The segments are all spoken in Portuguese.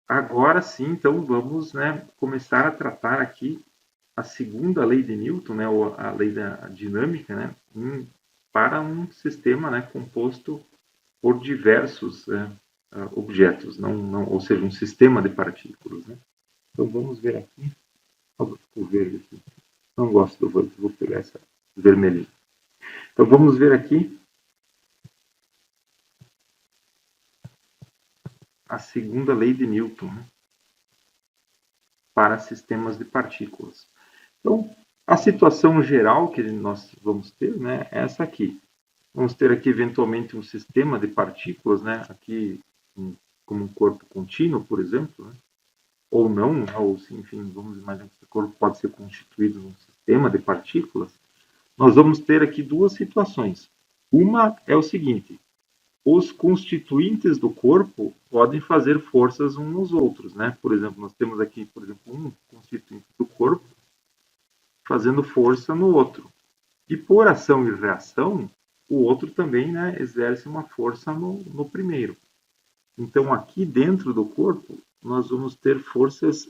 agora sim, então, vamos, né, começar a tratar aqui a segunda lei de Newton, né, ou a lei da dinâmica, né, para um sistema, né, composto por diversos objetos, ou seja, um sistema de partículas. Né? Então vamos ver aqui. Ficou verde aqui. Não gosto do verde, vou pegar essa vermelhinha. Então vamos ver aqui a segunda lei de Newton, né, para sistemas de partículas. Então, a situação geral que nós vamos ter, né, é essa aqui. Vamos ter aqui, eventualmente, um sistema de partículas, né, aqui como um corpo contínuo, por exemplo, né, ou não, ou enfim, vamos imaginar que esse corpo pode ser constituído num sistema de partículas. Nós vamos ter aqui duas situações. Uma é o seguinte: os constituintes do corpo podem fazer forças uns nos outros, né? Por exemplo, nós temos aqui, por exemplo, um constituinte do corpo fazendo força no outro. E por ação e reação, o outro também, né, exerce uma força no primeiro. Então, aqui dentro do corpo, nós vamos ter forças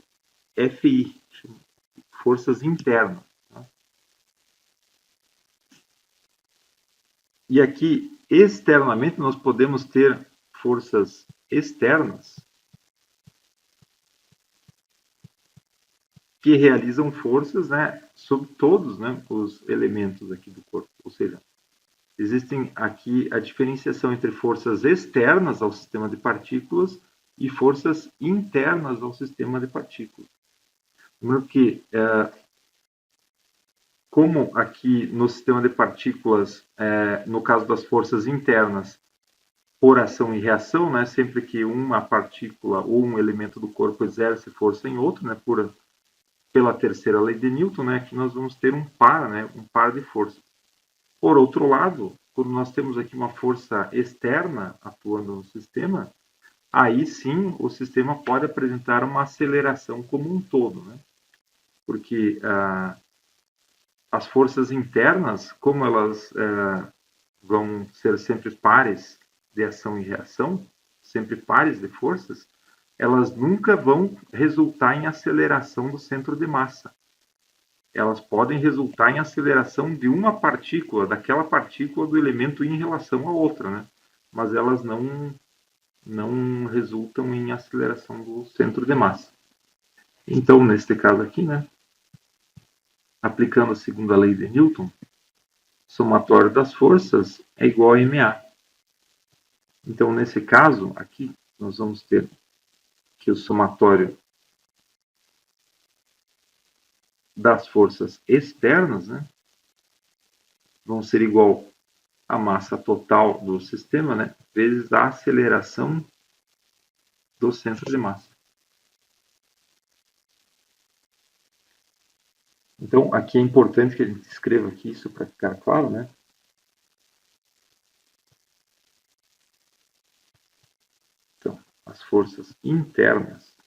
FI, forças internas. Tá? E aqui, externamente, nós podemos ter forças externas que realizam forças, né, sobre todos, né, os elementos aqui do corpo. Ou seja, existem aqui a diferenciação entre forças externas ao sistema de partículas e forças internas ao sistema de partículas. Lembrando que, como aqui no sistema de partículas, no caso das forças internas, por ação e reação, né, sempre que uma partícula ou um elemento do corpo exerce força em outro, né, pela terceira lei de Newton, né, aqui nós vamos ter um par, né, um par de forças. Por outro lado, quando nós temos aqui uma força externa atuando no sistema, aí sim o sistema pode apresentar uma aceleração como um todo, né? Porque as forças internas, como elas vão ser sempre pares de ação e reação, sempre pares de forças, elas nunca vão resultar em aceleração do centro de massa. Elas podem resultar em aceleração de uma partícula, daquela partícula do elemento em relação à outra, né? Mas elas não resultam em aceleração do centro de massa. Então, neste caso aqui, né, aplicando a segunda lei de Newton, somatório das forças é igual a ma. Então, nesse caso aqui, nós vamos ter que o somatório das forças externas, né, vão ser igual a massa total do sistema, né, vezes a aceleração do centro de massa. Então, aqui é importante que a gente escreva aqui isso para ficar claro, né? Então, as forças internas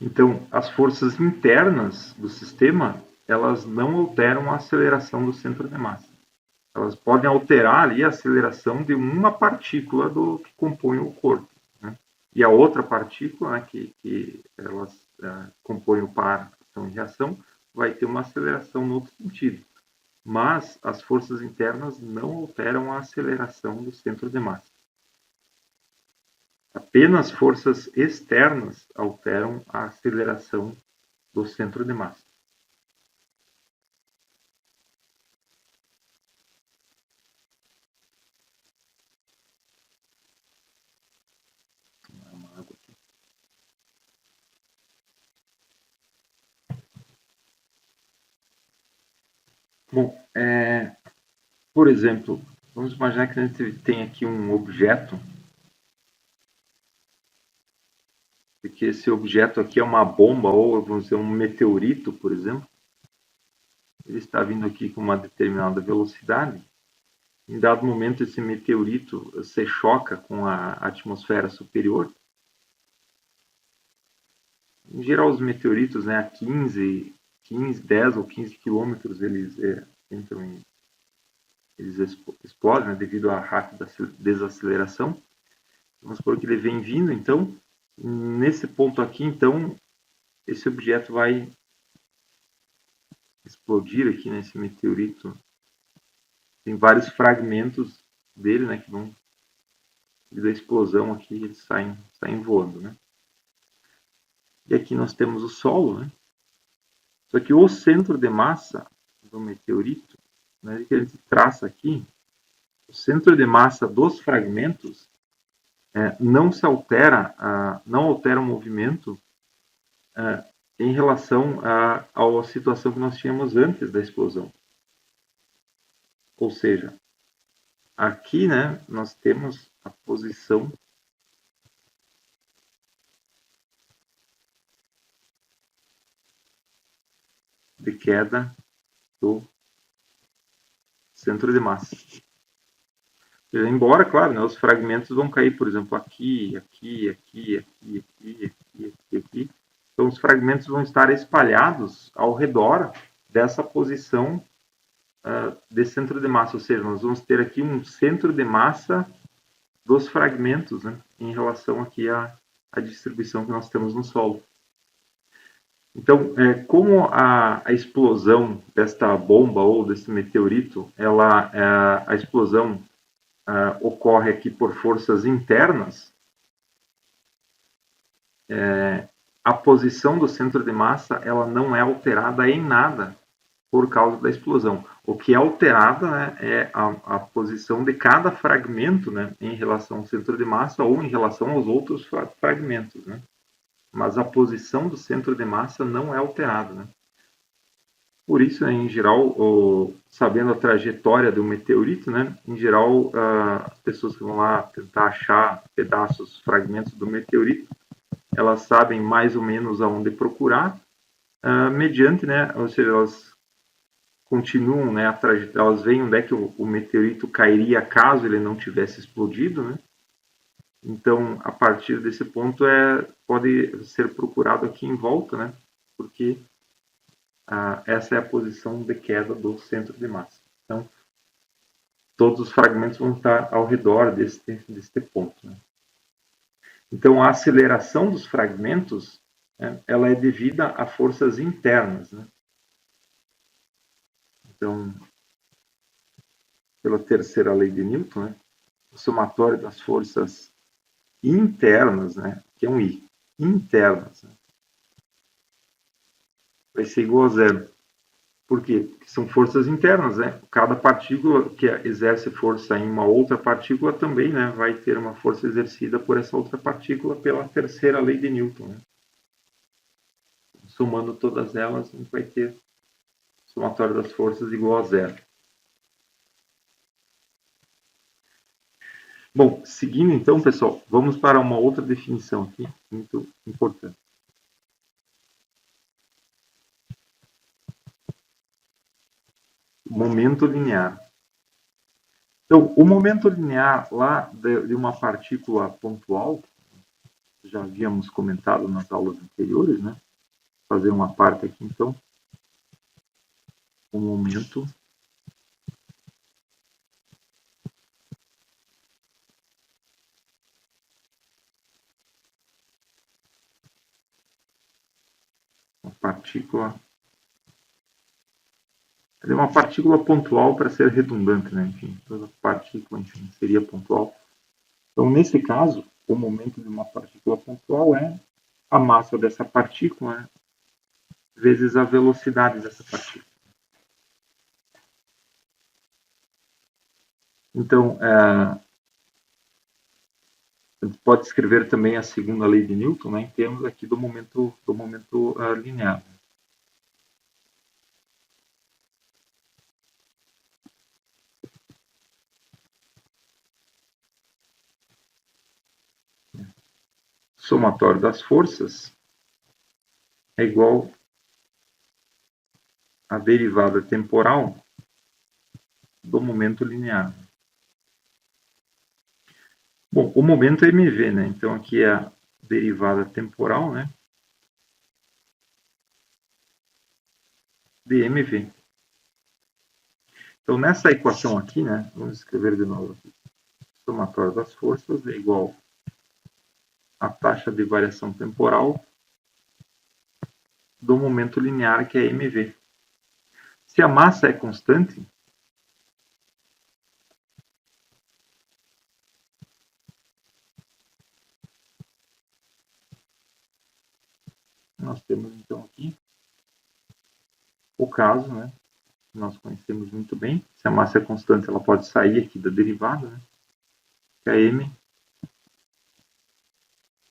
Então, as forças internas do sistema, elas não alteram a aceleração do centro de massa. Elas podem alterar ali a aceleração de uma partícula do que compõe o corpo. Né? E a outra partícula, né, que elas compõem o par ação e reação, vai ter uma aceleração no outro sentido. Mas as forças internas não alteram a aceleração do centro de massa. Apenas forças externas alteram a aceleração do centro de massa. Bom, por exemplo, vamos imaginar que a gente tem aqui um objeto que esse objeto aqui é uma bomba ou, vamos dizer, um meteorito, por exemplo. Ele está vindo aqui com uma determinada velocidade. Em dado momento, esse meteorito se choca com a atmosfera superior. Em geral, os meteoritos, né, a 15, 10 ou 15 quilômetros, eles entram em... Eles explodem, né, devido à rápida desaceleração. Vamos supor que ele vem vindo, então, nesse ponto aqui, então, esse objeto vai explodir aqui, nesse meteorito. Tem vários fragmentos dele, né, que vão, devido à explosão aqui, eles saem voando, né. E aqui nós temos o solo, né. Só que o centro de massa do meteorito, né, que a gente traça aqui, o centro de massa dos fragmentos não se altera, não altera o movimento em relação à situação que nós tínhamos antes da explosão. Ou seja, aqui, né, nós temos a posição de queda do centro de massa. Embora, claro, né, os fragmentos vão cair, por exemplo, aqui, aqui, aqui, aqui, aqui, aqui, aqui, aqui. Então, os fragmentos vão estar espalhados ao redor dessa posição de centro de massa. Ou seja, nós vamos ter aqui um centro de massa dos fragmentos, né, em relação aqui à distribuição que nós temos no solo. Então, como a explosão desta bomba ou desse meteorito, a explosão ocorre aqui por forças internas, a posição do centro de massa ela não é alterada em nada por causa da explosão. O que é alterada, né, é a posição de cada fragmento, né, em relação ao centro de massa ou em relação aos outros fragmentos, né? Mas a posição do centro de massa não é alterada, né? Por isso, em geral, sabendo a trajetória do meteorito, né, em geral, as pessoas que vão lá tentar achar pedaços, fragmentos do meteorito, elas sabem mais ou menos aonde procurar, mediante, né, ou seja, elas continuam, né, a trajetória, elas veem onde é que o meteorito cairia caso ele não tivesse explodido, né? Então, a partir desse ponto, pode ser procurado aqui em volta, né? Porque essa é a posição de queda do centro de massa. Então, todos os fragmentos vão estar ao redor deste ponto, né? Então, a aceleração dos fragmentos, né, ela é devida a forças internas, né? Então, pela terceira lei de Newton, né, o somatório das forças internas, né, que é um I, internas, né, vai ser igual a zero. Por quê? Porque são forças internas, né? Cada partícula que exerce força em uma outra partícula também, né, vai ter uma força exercida por essa outra partícula pela terceira lei de Newton, né? Somando todas elas, a gente vai ter o somatório das forças igual a zero. Bom, seguindo então, pessoal, vamos para uma outra definição aqui, muito importante. Momento linear. Então, o momento linear lá de uma partícula pontual, já havíamos comentado nas aulas anteriores, né? Vou fazer uma parte aqui, então. O momento uma partícula. É uma partícula pontual para ser redundante, né? Enfim, toda partícula, enfim, seria pontual. Então, nesse caso, o momento de uma partícula pontual é a massa dessa partícula, né, vezes a velocidade dessa partícula. Então, a gente pode escrever também a segunda lei de Newton, né, em termos aqui do momento linear. somatório das forças é igual à derivada temporal do momento linear. Bom, o momento é mv, né? Então aqui é a derivada temporal, né? De mv. Então nessa equação aqui, né? Vamos escrever de novo aqui. Somatório das forças é igual à taxa de variação temporal do momento linear, que é mv. Se a massa é constante, nós temos então aqui o caso, né? Nós conhecemos muito bem. Se a massa é constante, ela pode sair aqui da derivada, né? Que é m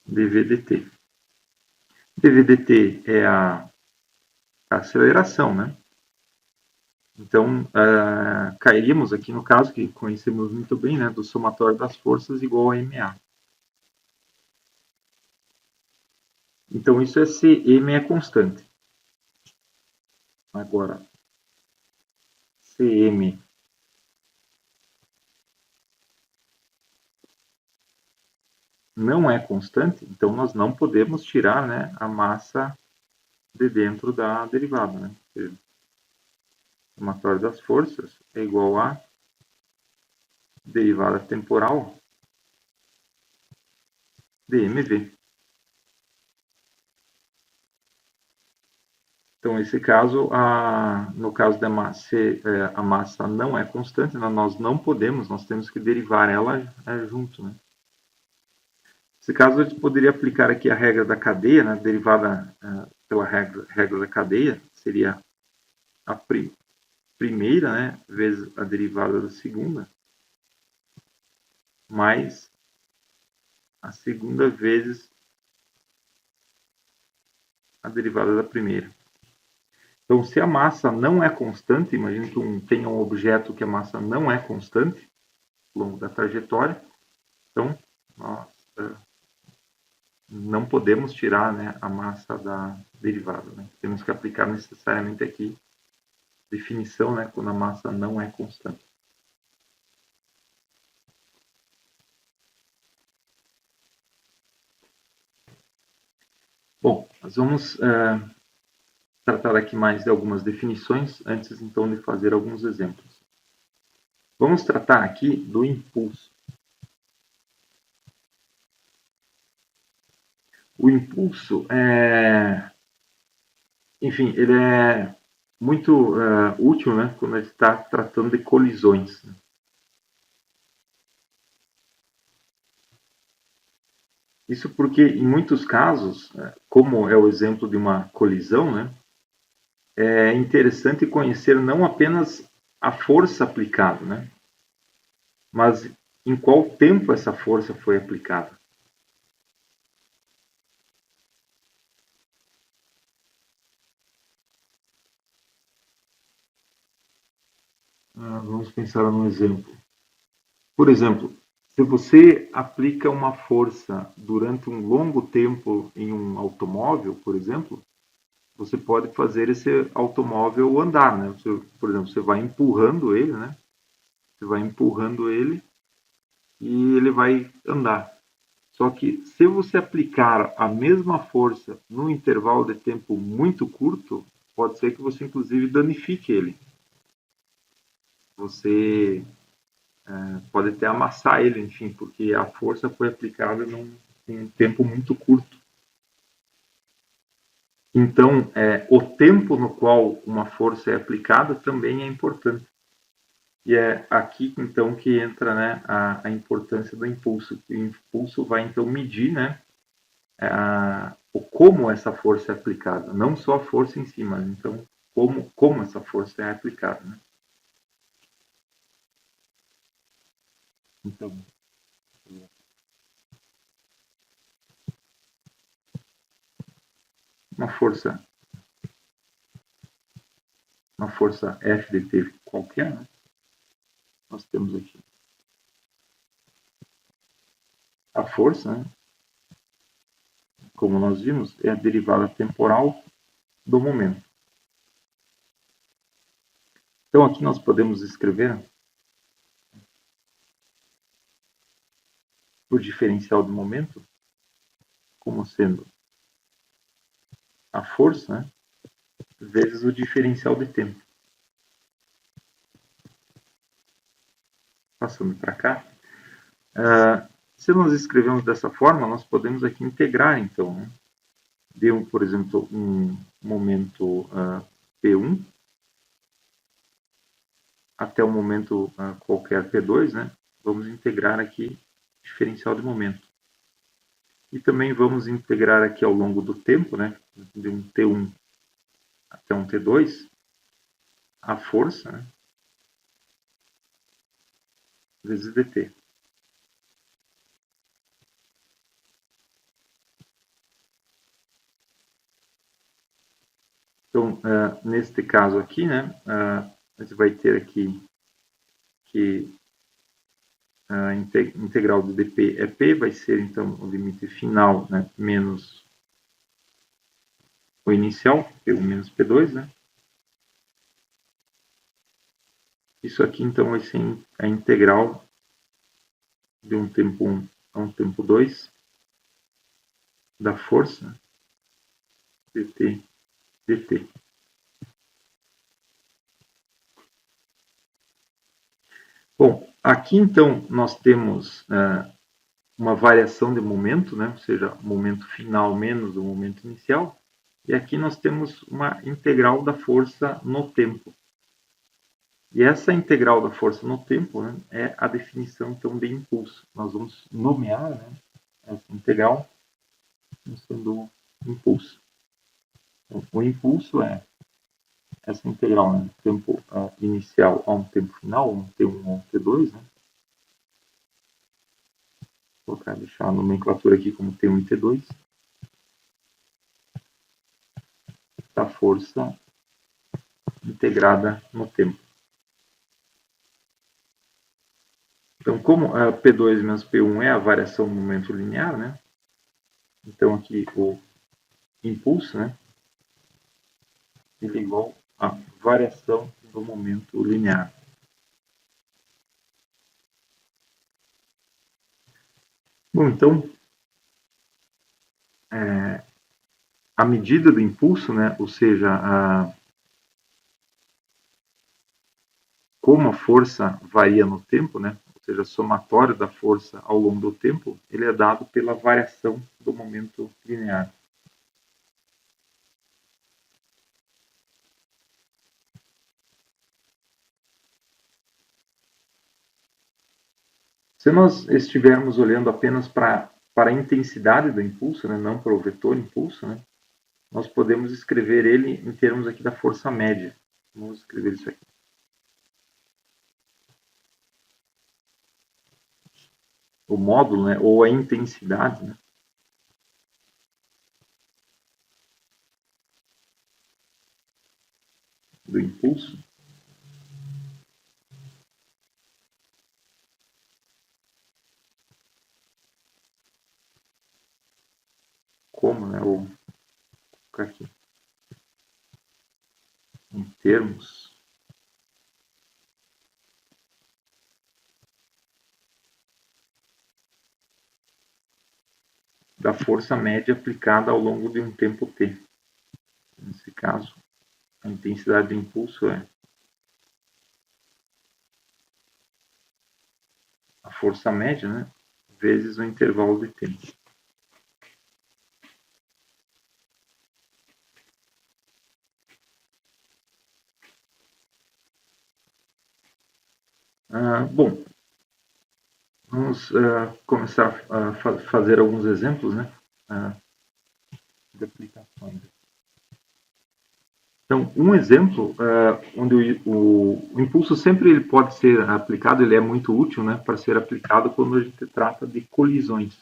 dv dt. dv dt é a aceleração, né? Então, cairíamos aqui no caso que conhecemos muito bem, né, do somatório das forças igual a ma. Então, isso é se m é constante. Agora, se m não é constante, então nós não podemos tirar, né, a massa de dentro da derivada. Né? O somatório das forças é igual a derivada temporal de mv. Então, nesse caso, no caso da massa, se a massa não é constante, nós não podemos, nós temos que derivar ela junto. Né? Nesse caso, a gente poderia aplicar aqui a regra da cadeia, né? Derivada pela regra da cadeia, seria a primeira, né, vezes a derivada da segunda, mais a segunda vezes a derivada da primeira. Então, se a massa não é constante, imagine que tenha um objeto que a massa não é constante ao longo da trajetória, então nós não podemos tirar, né, a massa da derivada. Né? Temos que aplicar necessariamente aqui definição, né, quando a massa não é constante. Bom, nós vamos tratar aqui mais de algumas definições, antes então de fazer alguns exemplos. Vamos tratar aqui do impulso. O impulso enfim, ele é muito útil, né, quando a gente está tratando de colisões. Isso porque, em muitos casos, como é o exemplo de uma colisão, né, é interessante conhecer não apenas a força aplicada, né, mas em qual tempo essa força foi aplicada. Vamos pensar num exemplo. Por exemplo, se você aplica uma força durante um longo tempo em um automóvel, por exemplo, você pode fazer esse automóvel andar, né? Você, por exemplo, você vai empurrando ele, né? Você vai empurrando ele e ele vai andar. Só que se você aplicar a mesma força num intervalo de tempo muito curto, pode ser que você inclusive danifique ele. Você pode até amassar ele, enfim, porque a força foi aplicada em um tempo muito curto. Então, o tempo no qual uma força é aplicada também é importante. E é aqui, então, que entra, né, a importância do impulso. O impulso vai, então, medir, né, como essa força é aplicada. Não só a força em si, mas, então, como essa força é aplicada. Né? Então, uma força F de T qualquer, né? Nós temos aqui a força, né? como nós vimos, é a derivada temporal do momento. Então, aqui nós podemos escrever o diferencial de momento como sendo a força, né, vezes o diferencial de tempo. Passando para cá. Se nós escrevemos dessa forma, nós podemos aqui integrar, então, né? Deu, por exemplo, um momento P1 até o momento qualquer P2, né? Vamos integrar aqui diferencial de momento. E também vamos integrar aqui ao longo do tempo, né? De um T1 até um T2, a força, né? Vezes dt. Então, neste caso aqui, né, a gente vai ter aqui que a integral do dp é p, vai ser então o limite final, né, menos o inicial, p1 menos p2, né. Isso aqui então vai ser a integral de um tempo 1 a um tempo 2 da força dt dt. Bom, aqui então nós temos uma variação de momento, né? Ou seja, o momento final menos o momento inicial. E aqui nós temos uma integral da força no tempo. E essa integral da força no tempo, né, é a definição então de impulso. Nós vamos nomear, né, essa integral sendo impulso. Então, o impulso é essa integral, né, do tempo inicial a um tempo final, um T1 ou um T2, né? Vou colocar, deixar a nomenclatura aqui como T1 e T2, da força integrada no tempo. Então, como P2 menos P1 é a variação do momento linear, né? Então, aqui o impulso, né, ele é igual à variação do momento linear. Bom, então, a medida do impulso, né, ou seja, como a força varia no tempo, né, ou seja, somatório da força ao longo do tempo, ele é dado pela variação do momento linear. Se nós estivermos olhando apenas para a intensidade do impulso, né, não para o vetor impulso, né, nós podemos escrever ele em termos aqui da força média. Vamos escrever isso aqui. O módulo, né, ou a intensidade, né, do impulso, como, né, ou aqui, em termos da força média aplicada ao longo de um tempo t. Nesse caso, a intensidade do impulso é a força média, né, vezes o intervalo de tempo. Bom, vamos começar a fazer alguns exemplos, né, de aplicações. Então, um exemplo onde o impulso sempre ele pode ser aplicado, ele é muito útil, né, para ser aplicado quando a gente trata de colisões.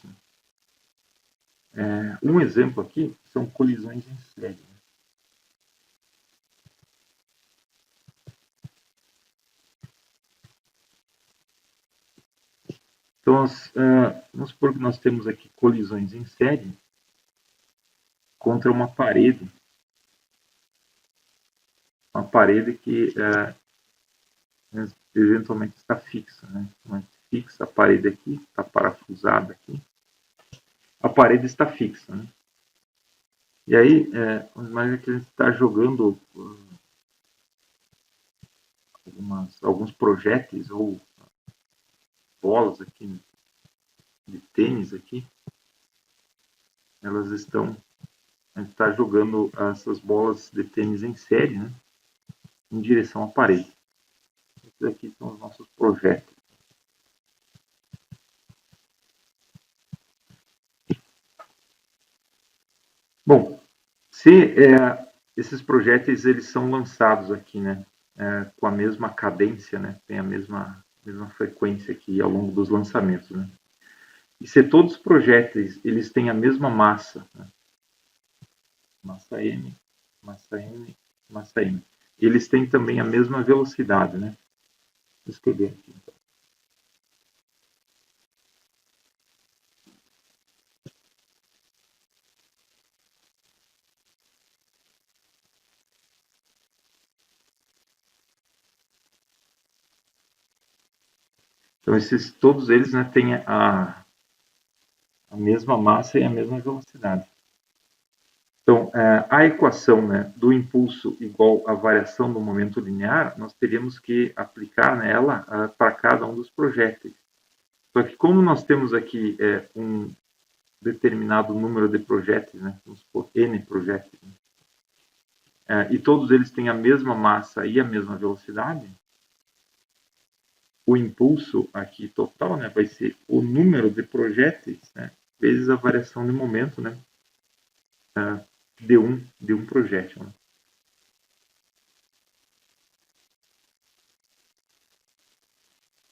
Um exemplo aqui são colisões em série. Então, vamos supor que nós temos aqui colisões em série contra uma parede que eventualmente está fixa, né? Então, fixa a parede aqui, está parafusada aqui, a parede está fixa, né? E aí, mas que a gente está jogando alguns projéteis ou bolas aqui de tênis aqui, elas estão, a gente está jogando essas bolas de tênis em série, né? Em direção à parede. Esses aqui são os nossos projéteis. Bom, se esses projéteis eles são lançados aqui, né, com a mesma cadência, né, tem a mesma frequência aqui ao longo dos lançamentos, né, e se todos os projéteis eles têm a mesma massa, né, massa m, massa m, massa m, eles têm também a mesma velocidade, né? Vou escrever aqui. Então. Então, todos eles, né, têm a mesma massa e a mesma velocidade. Então, a equação, né, do impulso igual à variação do momento linear, nós teríamos que aplicar nela para cada um dos projéteis. Só que como nós temos aqui um determinado número de projéteis, né, vamos supor n projéteis, né, e todos eles têm a mesma massa e a mesma velocidade, o impulso aqui total, né, vai ser o número de projéteis, né, vezes a variação de momento, né, de um projétil. Né.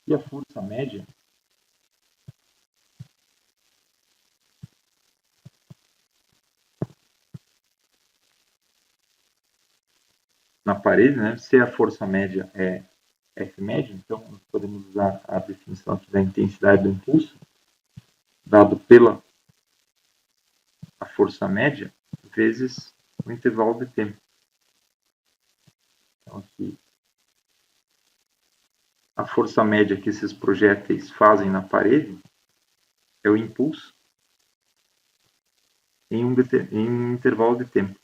E a força média na parede, né, se a força média é F média, então nós podemos usar a definição aqui da intensidade do impulso, dado pela a força média, vezes o intervalo de tempo. Então, aqui, a força média que esses projéteis fazem na parede é o impulso em um intervalo de tempo.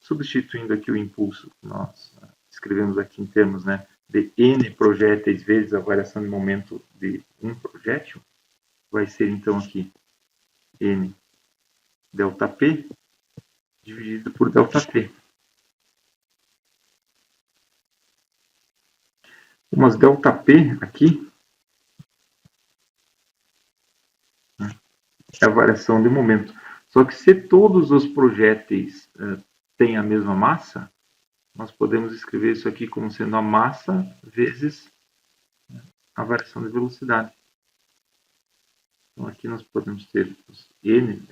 Substituindo aqui o impulso que nós escrevemos aqui em termos, né, de n projéteis vezes a variação de momento de um projétil, vai ser então aqui n delta P dividido por delta T. Mas delta P aqui é a variação de momento. Só que se todos os projéteis têm a mesma massa, nós podemos escrever isso aqui como sendo a massa vezes a variação de velocidade. Então aqui nós podemos ter os n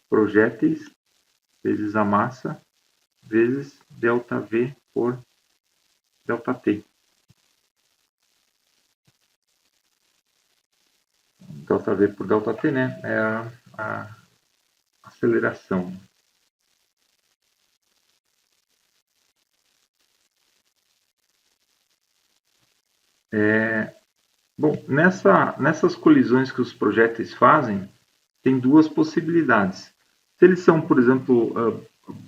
projéteis vezes a massa vezes delta V por delta T. Delta V por delta T, né, é a aceleração. Bom, nessas colisões que os projéteis fazem, tem duas possibilidades. Se eles são, por exemplo,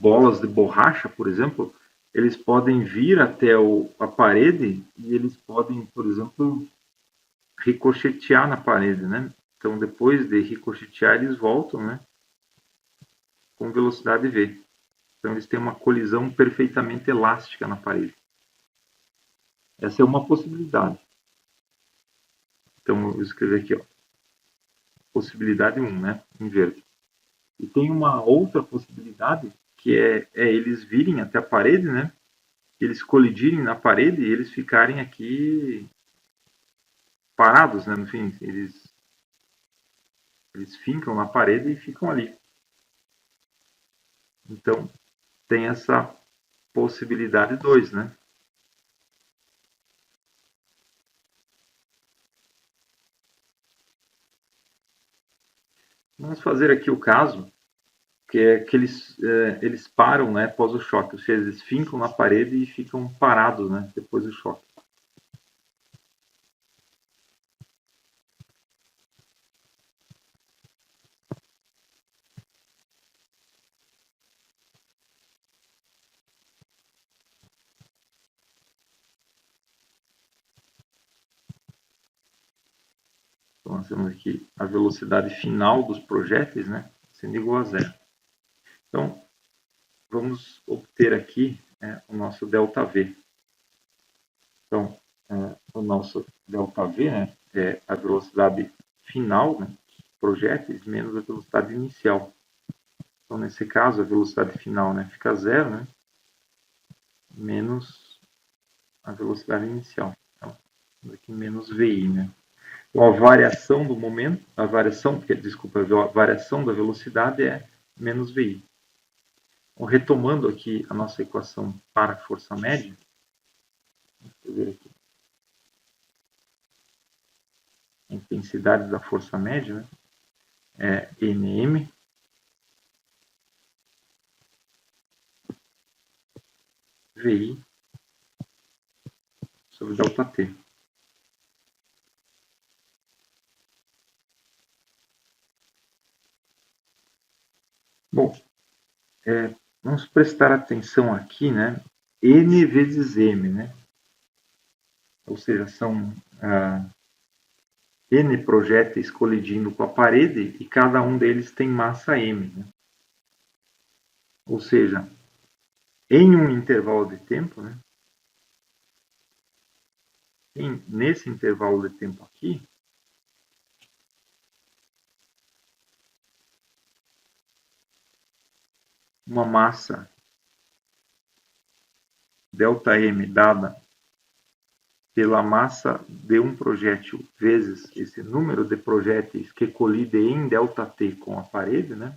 bolas de borracha, por exemplo, eles podem vir até a parede e eles podem, por exemplo, ricochetear na parede, né? Então, depois de ricochetear, eles voltam, né? Com velocidade v. Então, eles têm uma colisão perfeitamente elástica na parede. Essa é uma possibilidade. Então, eu vou escrever aqui, ó. Possibilidade 1, né? Inverto. E tem uma outra possibilidade, que é eles virem até a parede, né? Eles colidirem na parede e eles ficarem aqui parados, né? No fim, eles fincam na parede e ficam ali. Então, tem essa possibilidade 2, né? Vamos fazer aqui o caso choque é que eles param, né, após o choque, ou seja, eles fincam na parede e ficam parados, né, depois do choque. Então, nós temos aqui a velocidade final dos projéteis, né, sendo igual a zero. Então, vamos obter aqui o nosso ΔV. Então, o nosso ΔV, né, é a velocidade final, né, dos projéteis menos a velocidade inicial. Então, nesse caso, a velocidade final, né, fica zero, né, menos a velocidade inicial. Então, aqui menos VI, né. Então, a variação do momento, a variação da velocidade é menos VI. Então, retomando aqui a nossa equação para a força média, vamos ver aqui. A intensidade da força média, né, é Nm VI sobre ΔT. Bom, vamos prestar atenção aqui, né? N vezes M, né? Ou seja, são N projéteis colidindo com a parede e cada um deles tem massa M, né? Ou seja, em um intervalo de tempo, né? Nesse intervalo de tempo aqui, uma massa ΔM dada pela massa de um projétil vezes esse número de projéteis que colidem em ΔT com a parede, né?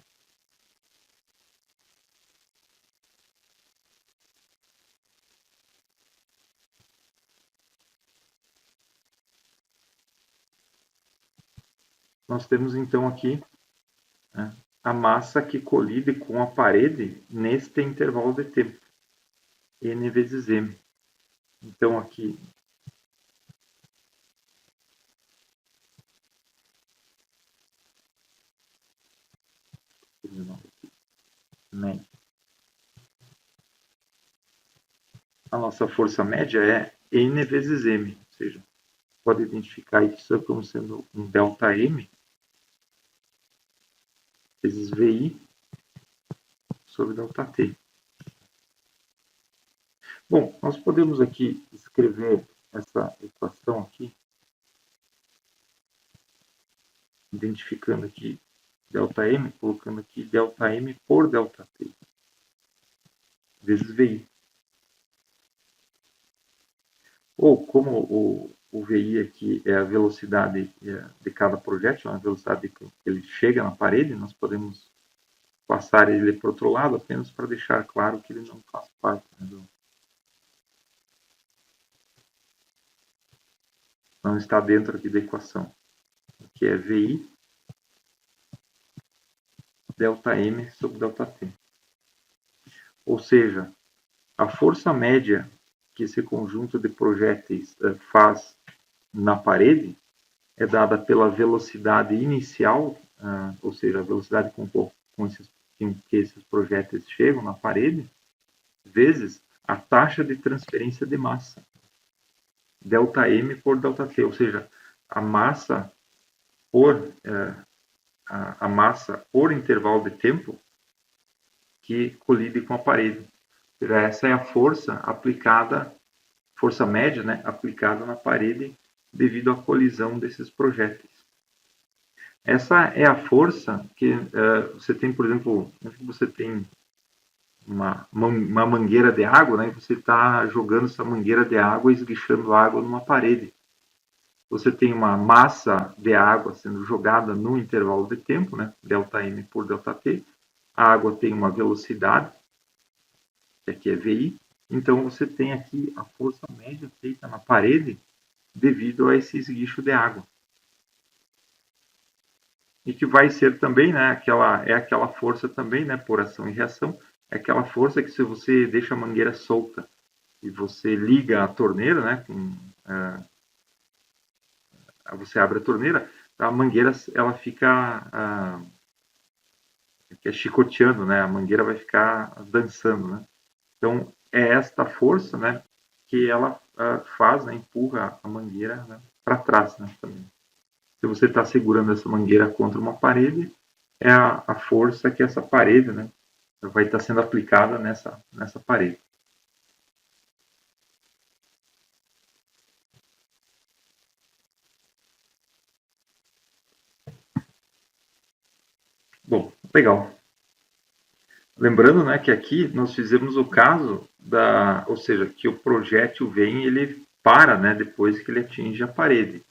Nós temos então aqui, né, a massa que colide com a parede neste intervalo de tempo, N vezes M. Então aqui a nossa força média é N vezes M, ou seja, pode identificar isso como sendo um ΔM vezes VI sobre ΔT. Bom, nós podemos aqui escrever essa equação aqui, identificando aqui ΔM, colocando aqui ΔM por ΔT, vezes VI. Ou como o VI aqui é a velocidade de cada projétil, a velocidade que ele chega na parede, nós podemos passar ele para o outro lado apenas para deixar claro que ele não faz parte, né, não está dentro aqui da equação, que é VI ΔM sobre ΔT. Ou seja, a força média que esse conjunto de projéteis faz na parede é dada pela velocidade inicial, ou seja, a velocidade que esses projéteis chegam na parede, vezes a taxa de transferência de massa, ΔM por ΔT, ou seja, a massa por intervalo de tempo que colide com a parede. Ou seja, essa é a força aplicada, força média, né, aplicada na parede devido à colisão desses projéteis. Essa é a força que você tem, por exemplo, você tem uma mangueira de água, né, e você está jogando essa mangueira de água e esguichando água numa parede. Você tem uma massa de água sendo jogada no intervalo de tempo, né, ΔM por ΔT. A água tem uma velocidade, que aqui é VI. Então, você tem aqui a força média feita na parede devido a esse esguicho de água. e que vai ser também, né, aquela força também, né, por ação e reação, é aquela força que se você deixa a mangueira solta e você liga a torneira, né, você abre a torneira, a mangueira ela fica chicoteando, né, a mangueira vai ficar dançando, né. Então é esta força, né, que ela faz, né, empurra a mangueira, né, para trás, né, também. Se você está segurando essa mangueira contra uma parede, é a força que essa parede, né, vai estar sendo aplicada nessa parede. Bom, legal. Lembrando, né, que aqui nós fizemos o caso ou seja, que o projétil vem e ele para, né, depois que ele atinge a parede.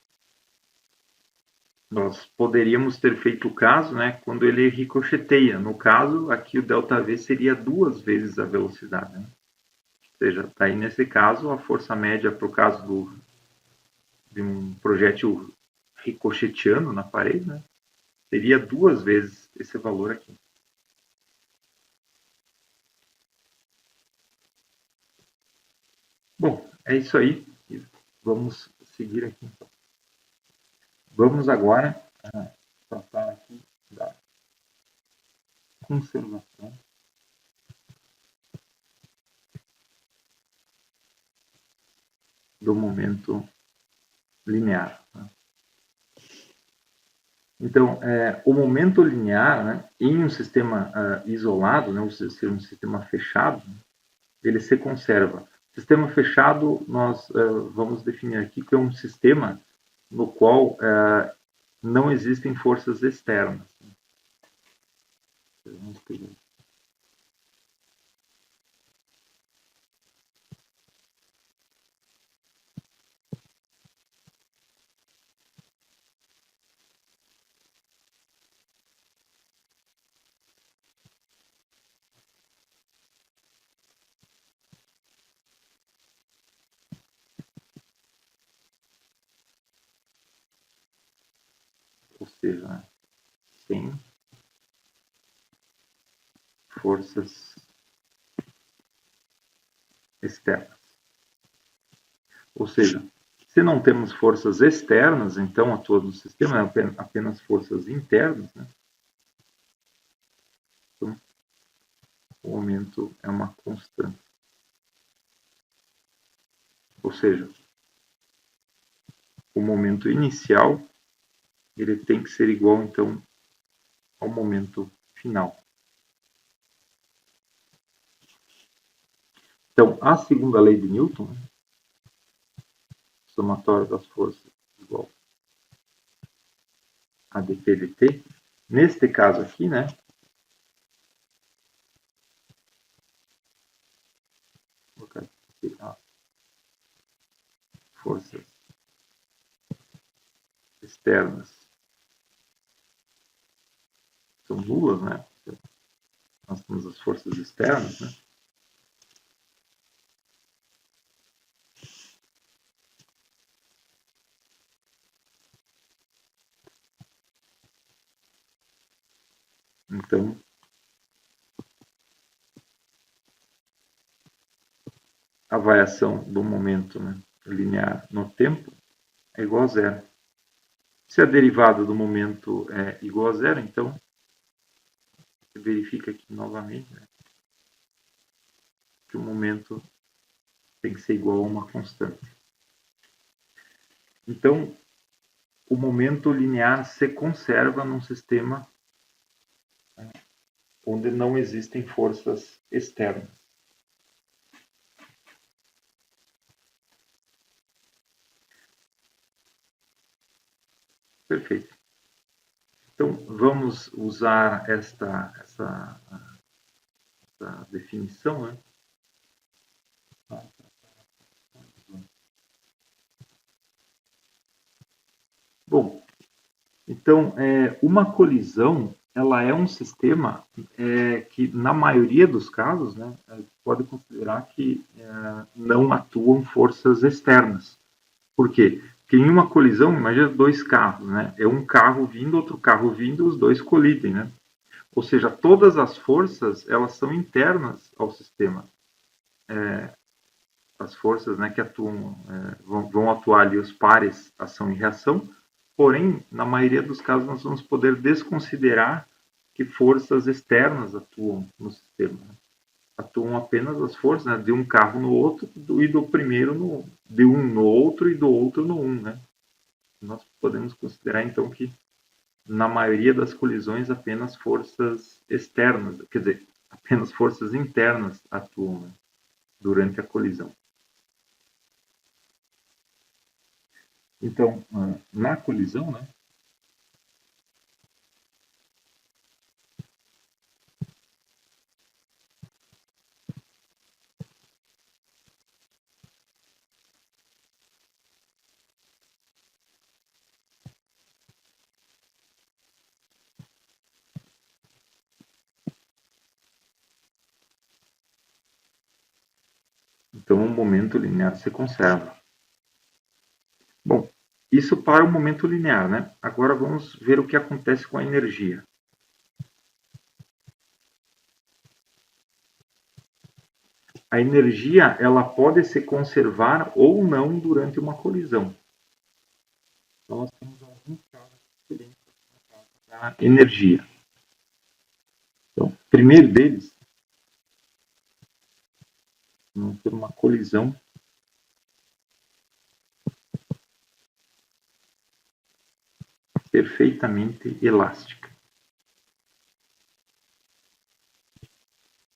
Nós poderíamos ter feito o caso, né, quando ele ricocheteia. No caso, aqui o ΔV seria 2 vezes a velocidade. Né? Ou seja, daí nesse caso, a força média para o caso de um projétil ricocheteando na parede, né, seria 2 vezes esse valor aqui. Bom, é isso aí. Vamos seguir aqui então. Vamos agora tratar aqui da conservação do momento linear. Né? Então, o momento linear, né, em um sistema isolado, né, ou seja, um sistema fechado, ele se conserva. Sistema fechado, nós vamos definir aqui que é um sistema no qual não existem forças externas. Vamos pegar. Ou seja, né, sem forças externas. Ou seja, se não temos forças externas, então atuando no sistema, apenas forças internas, né? Então, o momento é uma constante. Ou seja, o momento inicial ele tem que ser igual, então, ao momento final. Então, a segunda lei de Newton, somatório das forças igual a dt dt, neste caso aqui, né, vou colocar aqui as forças externas são nulas, né? Nós temos as forças externas, né? Então, a variação do momento, né, linear no tempo é igual a zero. Se a derivada do momento é igual a zero, então, você verifica aqui novamente, né, que o momento tem que ser igual a uma constante. Então, o momento linear se conserva num sistema onde não existem forças externas. Perfeito. Então, vamos usar essa definição, né? Bom, então, uma colisão, ela é um sistema que, na maioria dos casos, né, pode considerar que não atuam forças externas. Por quê? que em uma colisão, imagina dois carros, né? É um carro vindo, outro carro vindo, os dois colidem, né? Ou seja, todas as forças, elas são internas ao sistema. As forças, né, que atuam, vão atuar ali os pares, ação e reação, porém, na maioria dos casos, nós vamos poder desconsiderar que forças externas atuam no sistema. Né? Atuam apenas as forças, né, de um carro no outro e do primeiro de um no outro e do outro no um. Né? Nós podemos considerar, então, que na maioria das colisões apenas forças externas, quer dizer, apenas forças internas atuam, né, durante a colisão. Então, na colisão, né, então o momento linear se conserva. Bom, isso para o momento linear, né? Agora vamos ver o que acontece com a energia. A energia, ela pode se conservar ou não durante uma colisão. Então, nós temos alguns casos diferentes da energia. Então, primeiro deles, vamos ter uma colisão perfeitamente elástica.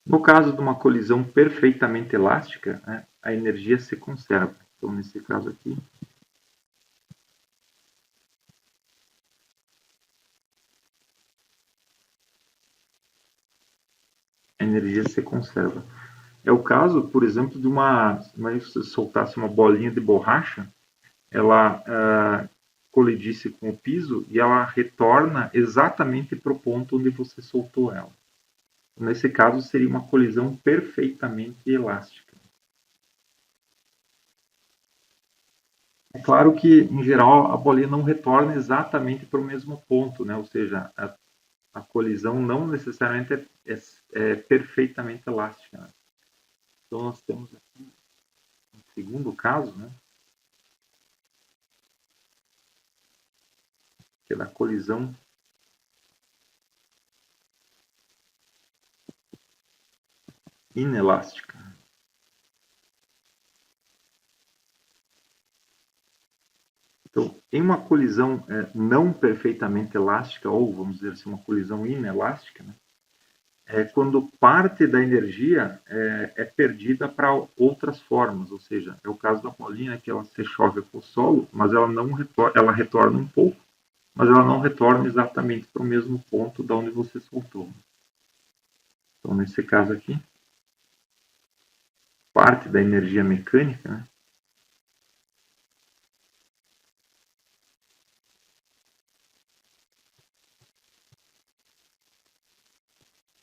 No caso de uma colisão perfeitamente elástica, né, a energia se conserva. Então, nesse caso aqui, a energia se conserva. É o caso, por exemplo, de se você soltasse uma bolinha de borracha, ela colidisse com o piso e ela retorna exatamente para o ponto onde você soltou ela. Nesse caso, seria uma colisão perfeitamente elástica. É claro que, em geral, a bolinha não retorna exatamente para o mesmo ponto, né? Ou seja, a colisão não necessariamente é perfeitamente elástica. Né? Então, nós temos aqui um segundo caso, né? Que é da colisão inelástica. Então, em uma colisão não perfeitamente elástica, ou vamos dizer assim, uma colisão inelástica, né, é quando parte da energia é perdida para outras formas, ou seja, é o caso da bolinha que ela se chove para o solo, mas ela não retorna, ela retorna um pouco, mas ela não retorna exatamente para o mesmo ponto da onde você soltou. Então, nesse caso aqui, parte da energia mecânica, né,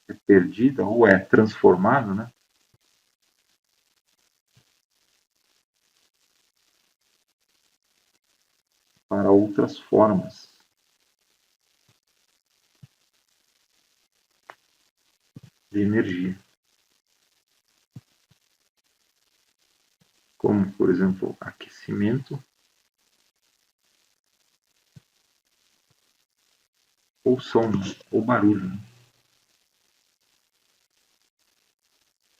é perdida ou é transformada, né, para outras formas de energia. Como, por exemplo, aquecimento ou som, ou barulho.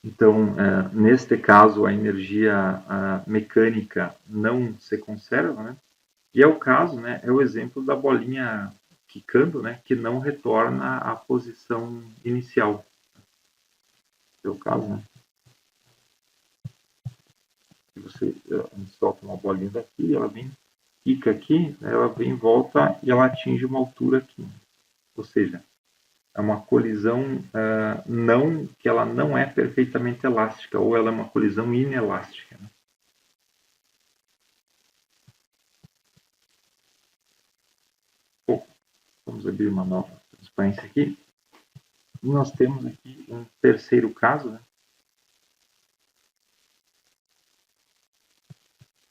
Então, neste caso, a energia mecânica não se conserva, né? E é o caso, né, é o exemplo da bolinha quicando, né, que não retorna à posição inicial. É o caso, né? Se você solta uma bolinha daqui, ela vem, quica aqui, ela vem, volta e ela atinge uma altura aqui. Ou seja, é uma colisão não que ela não é perfeitamente elástica, ou ela é uma colisão inelástica. Né? Bom, vamos abrir uma nova transparência aqui. E nós temos aqui um terceiro caso, né?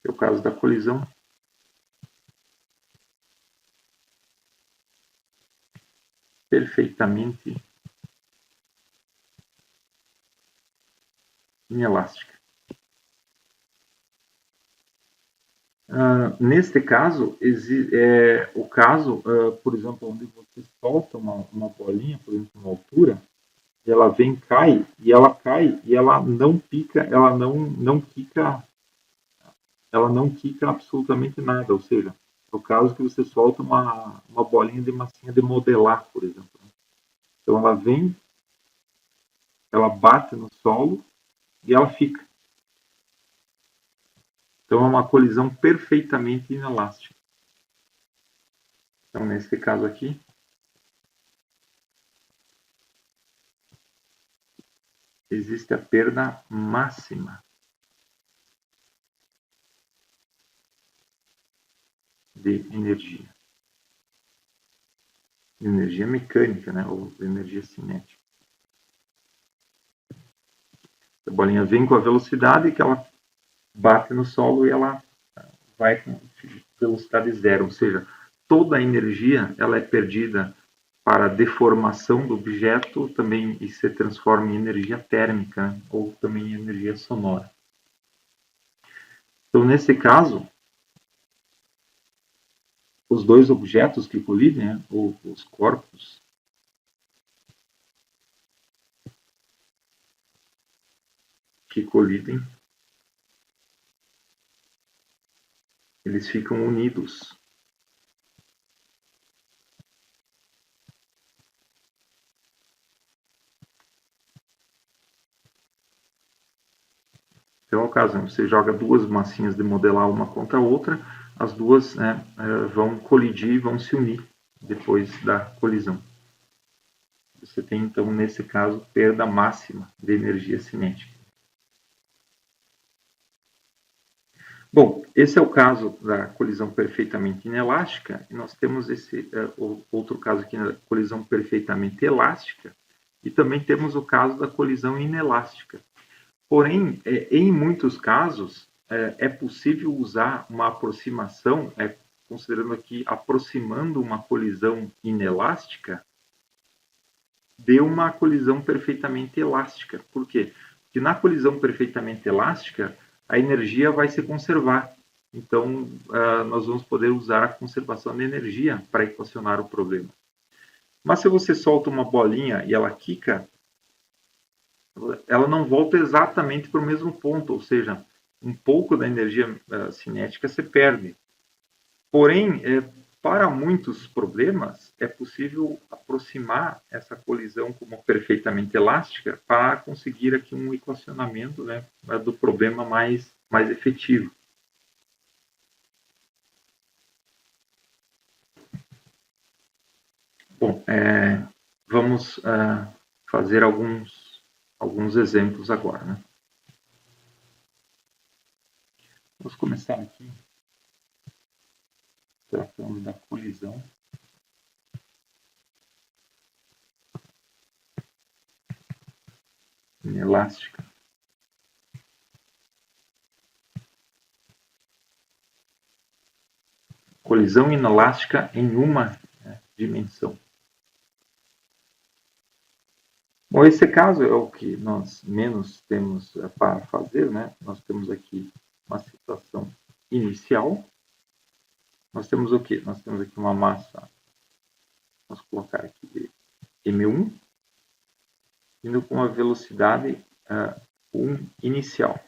Que é o caso da colisão perfeitamente inelástica. Neste caso, o caso, por exemplo, onde você solta uma bolinha, por exemplo, uma altura, e ela vem, cai e ela não pica, ela não quica absolutamente nada, ou seja, no caso que você solta uma bolinha de massinha de modelar, por exemplo. Então ela vem, ela bate no solo e ela fica. Então é uma colisão perfeitamente inelástica. Então nesse caso aqui, existe a perda máxima de energia. Energia mecânica, né? Ou energia cinética. A bolinha vem com a velocidade que ela bate no solo e ela vai com velocidade zero, ou seja, toda a energia ela é perdida para a deformação do objeto também e se transforma em energia térmica, né? Ou também em energia sonora. Então, nesse caso, os dois objetos que colidem, né, ou os corpos, que colidem, eles ficam unidos. Então, é o caso, você joga duas massinhas de modelar uma contra a outra, as duas, né, vão colidir e vão se unir depois da colisão. Você tem, então, nesse caso, perda máxima de energia cinética. Bom, esse é o caso da colisão perfeitamente inelástica, e nós temos esse outro caso aqui, na colisão perfeitamente elástica, e também temos o caso da colisão inelástica. Porém, em muitos casos, é possível usar uma aproximação, considerando aqui aproximando uma colisão inelástica, de uma colisão perfeitamente elástica. Por quê? Porque na colisão perfeitamente elástica, a energia vai se conservar. Então, nós vamos poder usar a conservação de energia para equacionar o problema. Mas se você solta uma bolinha e ela quica, ela não volta exatamente para o mesmo ponto, ou seja, um pouco da energia cinética se perde. Porém, para muitos problemas, é possível aproximar essa colisão como perfeitamente elástica para conseguir aqui um equacionamento, né, do problema mais efetivo. Bom, vamos fazer alguns exemplos agora, né? Vamos começar aqui tratando da colisão inelástica. Colisão inelástica em uma dimensão. Bom, esse caso é o que nós menos temos para fazer, né? Nós temos aqui uma situação inicial. Nós temos o quê? Nós temos aqui uma massa, vamos colocar aqui de M1, indo com uma velocidade 1 inicial.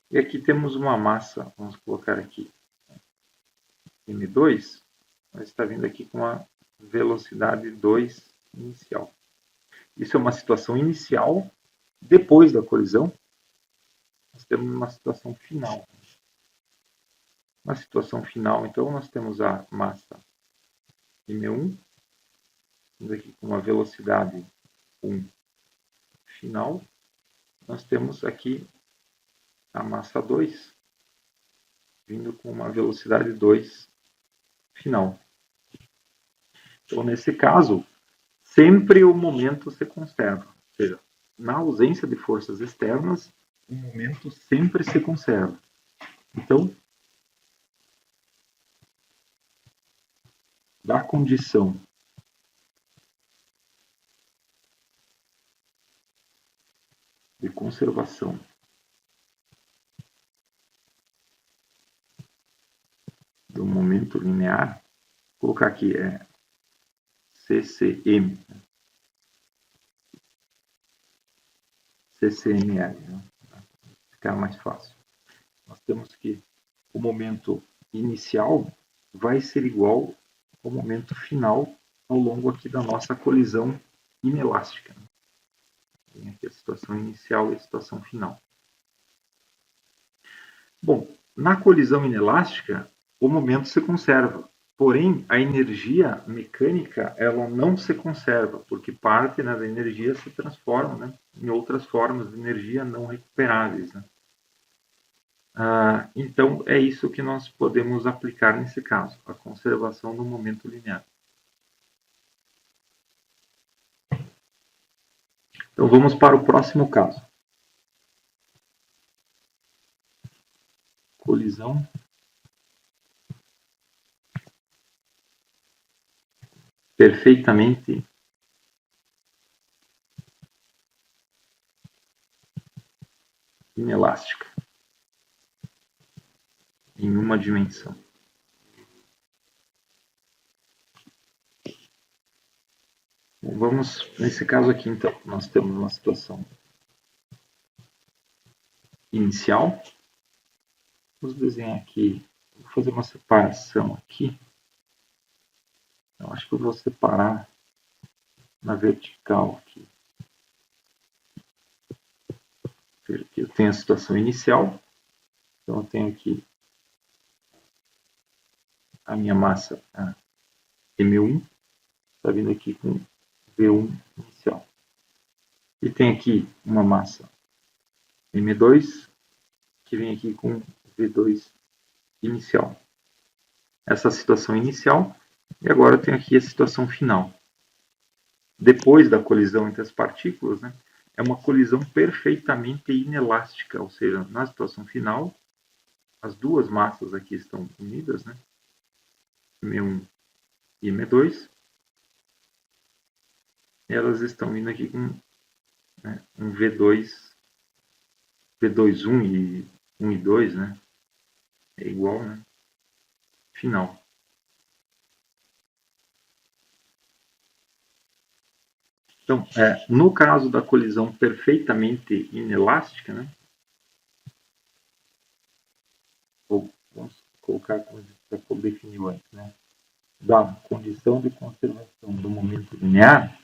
E aqui temos uma massa, vamos colocar aqui M2, mas está vindo aqui com uma velocidade 2 inicial. Isso é uma situação inicial. Depois da colisão, nós temos uma situação final. Na situação final, então, nós temos a massa M1, temos aqui com uma velocidade 1 final. Nós temos aqui a massa 2, vindo com uma velocidade 2 final. Então, nesse caso, sempre o momento se conserva. Ou seja, na ausência de forças externas, o momento sempre se conserva. Então, da condição de conservação do momento linear, vou colocar aqui, CCM, CCML, né? Para ficar mais fácil. Nós temos que o momento inicial vai ser igual ao momento final ao longo aqui da nossa colisão inelástica. Tem aqui a situação inicial e a situação final. Bom, na colisão inelástica, o momento se conserva. Porém, a energia mecânica ela não se conserva, porque parte, né, da energia se transforma, né, em outras formas de energia não recuperáveis. Né? Então, é isso que nós podemos aplicar nesse caso, a conservação do momento linear. Então, vamos para o próximo caso. Colisão perfeitamente inelástica em uma dimensão. Bom, vamos, nesse caso aqui, então, nós temos uma situação inicial. Vamos desenhar aqui, vou fazer uma separação aqui. Eu acho que eu vou separar na vertical aqui. Eu tenho a situação inicial, então eu tenho aqui a minha massa M1, está vindo aqui com V1 inicial. E tem aqui uma massa M2, que vem aqui com V2 inicial. Essa é a situação inicial, e agora eu tenho aqui a situação final. Depois da colisão entre as partículas, né, é uma colisão perfeitamente inelástica, ou seja, na situação final, as duas massas aqui estão unidas, né, M1 e M2, e elas estão vindo aqui com, né, um V2, V2 1 e 1 e 2, né, é igual, né, final. Então, no caso da colisão perfeitamente inelástica, né, vamos colocar como a gente já definiu antes, né, da condição de conservação do momento linear,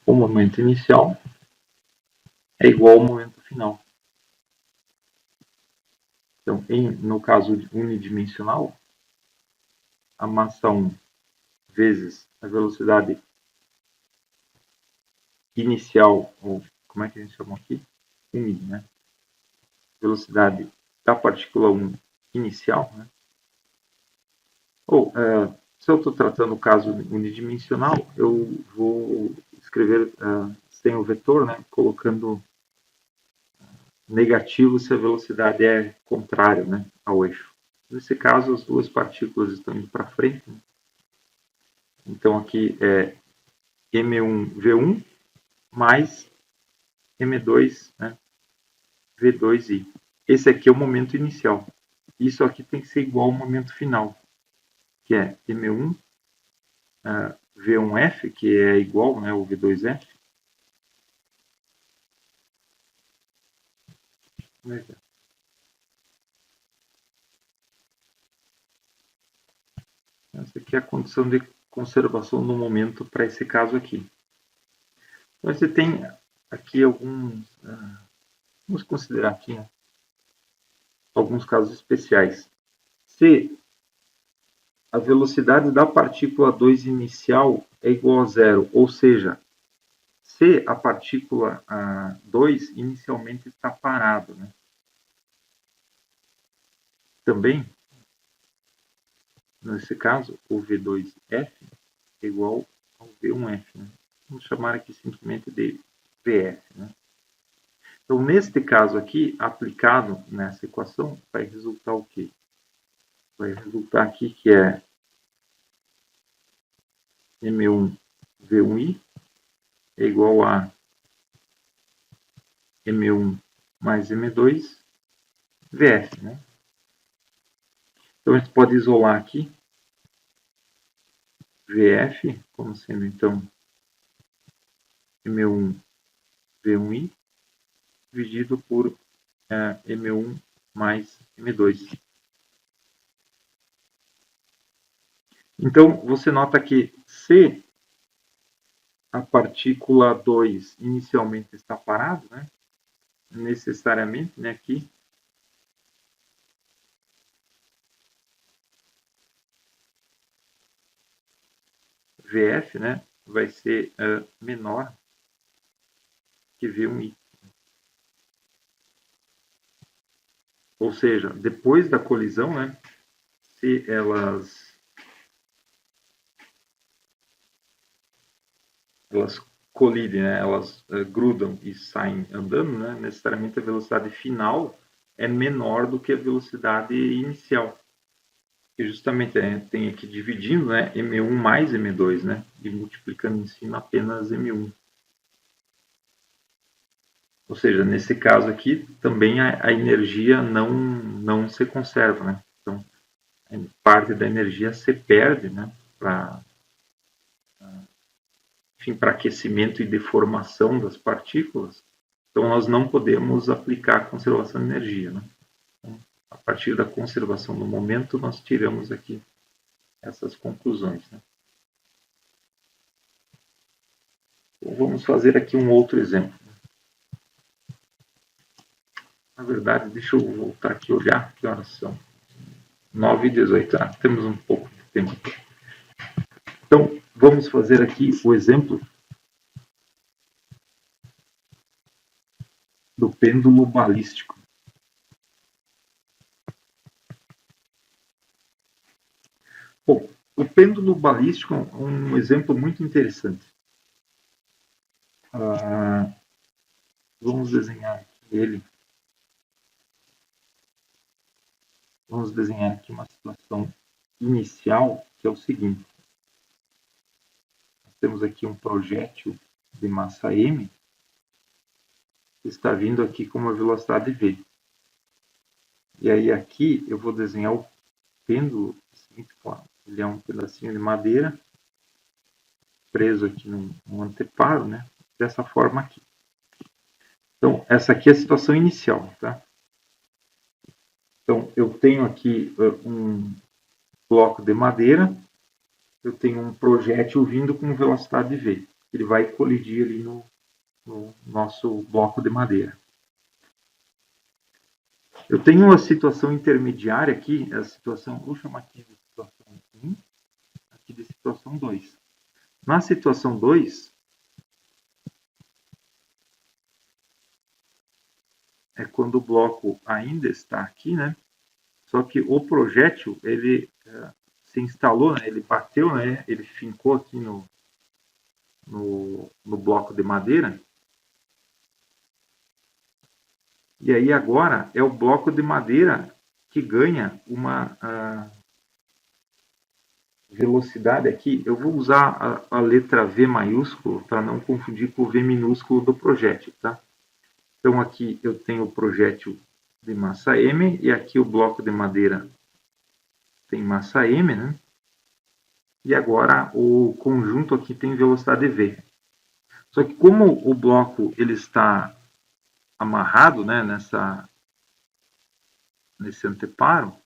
o momento inicial é igual ao momento final. Então, no caso unidimensional, a massa 1 vezes a velocidade inicial, ou como é que a gente chama aqui? I, né? Velocidade da partícula 1 inicial, né? Ou, se eu estou tratando o caso unidimensional, eu vou escrever sem o vetor, né? Colocando negativo se a velocidade é contrária, né, ao eixo. Nesse caso, as duas partículas estão indo para frente. Né? Então, aqui é M1V1 mais M2, né, V2I. Esse aqui é o momento inicial. Isso aqui tem que ser igual ao momento final, que é M1 V1F, que é igual, né, ao V2F. Essa aqui é a condição de conservação do momento para esse caso aqui. Então, você tem aqui alguns, vamos considerar aqui, né, alguns casos especiais. Se a velocidade da partícula 2 inicial é igual a zero, ou seja, se a partícula 2 inicialmente está parada, né? Também, nesse caso, o V2F é igual ao V1F. Né? Vamos chamar aqui simplesmente de VF. Né? Então, neste caso aqui, aplicado nessa equação, vai resultar o quê? Vai resultar aqui que é M1 V1I é igual a M1 mais M2, VF, né? Então, a gente pode isolar aqui VF como sendo, então, M1 V1i dividido por M1 mais M2. Então, você nota que se a partícula 2 inicialmente está parada, né, necessariamente, né, aqui, VF, né, vai ser menor que V1i. Ou seja, depois da colisão, né, se elas colidem, né, elas grudam e saem andando, né, necessariamente a velocidade final é menor do que a velocidade inicial. E justamente a gente tem aqui dividindo, né, M1 mais M2, né, e multiplicando em cima apenas M1. Ou seja, nesse caso aqui, também a energia não se conserva, né? Então, parte da energia se perde, né, para aquecimento e deformação das partículas. Então, nós não podemos aplicar a conservação de energia, né? Então, a partir da conservação do momento, nós tiramos aqui essas conclusões, né? Então, vamos fazer aqui um outro exemplo. Na verdade, deixa eu voltar aqui e olhar que horas são. 9h18. Temos um pouco de tempo. Então, vamos fazer aqui o exemplo do pêndulo balístico. Bom, o pêndulo balístico é um exemplo muito interessante. Vamos desenhar aqui ele. Vamos desenhar aqui uma situação inicial, que é o seguinte. Nós temos aqui um projétil de massa m, que está vindo aqui com uma velocidade v. E aí aqui eu vou desenhar o pêndulo da seguinte forma. Ele é um pedacinho de madeira preso aqui num anteparo, né? Dessa forma aqui. Então, essa aqui é a situação inicial, tá? Então, eu tenho aqui um bloco de madeira, eu tenho um projétil vindo com velocidade v. Ele vai colidir ali no nosso bloco de madeira. Eu tenho uma situação intermediária aqui, a situação, vou chamar aqui de situação 1, aqui de situação 2. Na situação 2, é quando o bloco ainda está aqui, né? Só que o projétil, ele se instalou, né? Ele bateu, né? Ele fincou aqui no bloco de madeira. E aí agora é o bloco de madeira que ganha uma velocidade aqui. Eu vou usar a letra V maiúsculo para não confundir com o V minúsculo do projétil, tá? Então aqui eu tenho o projétil de massa M e aqui o bloco de madeira tem massa M, né? E agora o conjunto aqui tem velocidade V. Só que como o bloco ele está amarrado, né, nesse anteparo,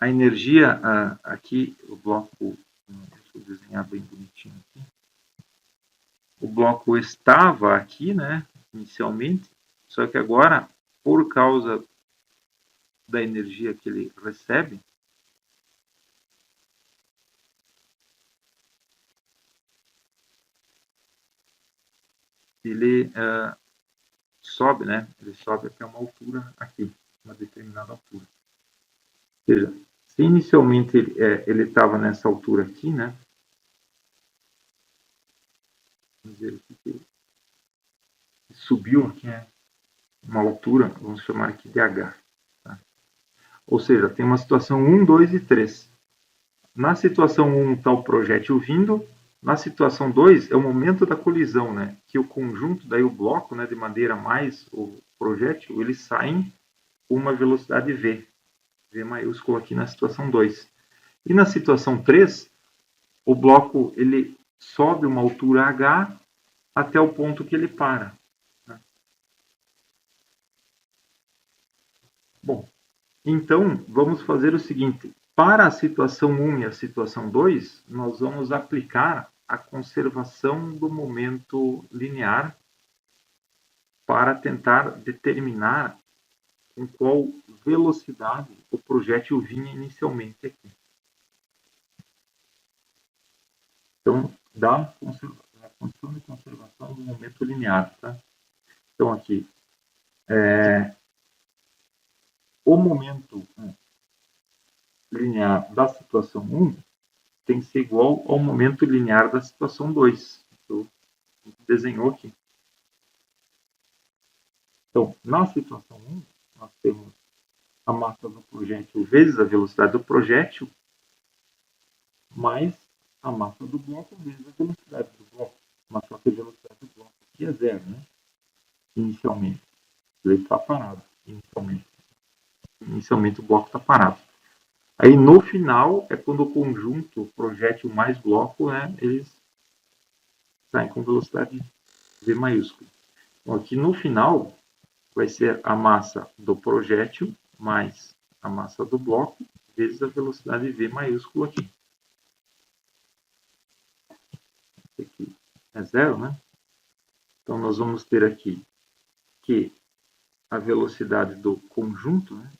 a energia aqui, o bloco, deixa eu desenhar bem bonitinho aqui. O bloco estava aqui, né, inicialmente, só que agora, por causa da energia que ele recebe, ele sobe, né? Ele sobe até uma altura aqui, uma determinada altura. Ou seja, se inicialmente ele estava nessa altura aqui, né? Vamos ver aqui que subiu aqui, né? Uma altura, vamos chamar aqui de H. Tá? Ou seja, tem uma situação 1, 2 e 3. Na situação 1 está o projétil vindo, Na situação 2, é o momento da colisão, né? Que o conjunto, daí o bloco, né, de madeira mais o projétil, eles saem com uma velocidade v, v maiúsculo aqui na situação 2. E na situação 3, o bloco ele sobe uma altura h até o ponto que ele para. Né? Bom, então vamos fazer o seguinte: para a situação 1 e a situação 2, nós vamos aplicar a conservação do momento linear para tentar determinar com qual velocidade o projétil vinha inicialmente aqui. Então, dá a condição de conservação do momento linear. Tá? Então, aqui, o momento linear da situação 1 tem que ser igual ao momento linear da situação 2. Então, a gente desenhou aqui. Então, na situação 1, nós temos a massa do projétil vezes a velocidade do projétil, mais a massa do bloco vezes a velocidade do bloco. Mas só que a velocidade do bloco aqui é zero, né? Inicialmente. Ele está parado, inicialmente. Inicialmente o bloco está parado. Aí no final é quando o conjunto projétil mais bloco, né, eles saem com velocidade v maiúscula. Então, aqui no final vai ser a massa do projétil mais a massa do bloco vezes a velocidade v maiúscula aqui. Aqui é zero, né? Então nós vamos ter aqui que a velocidade do conjunto, né,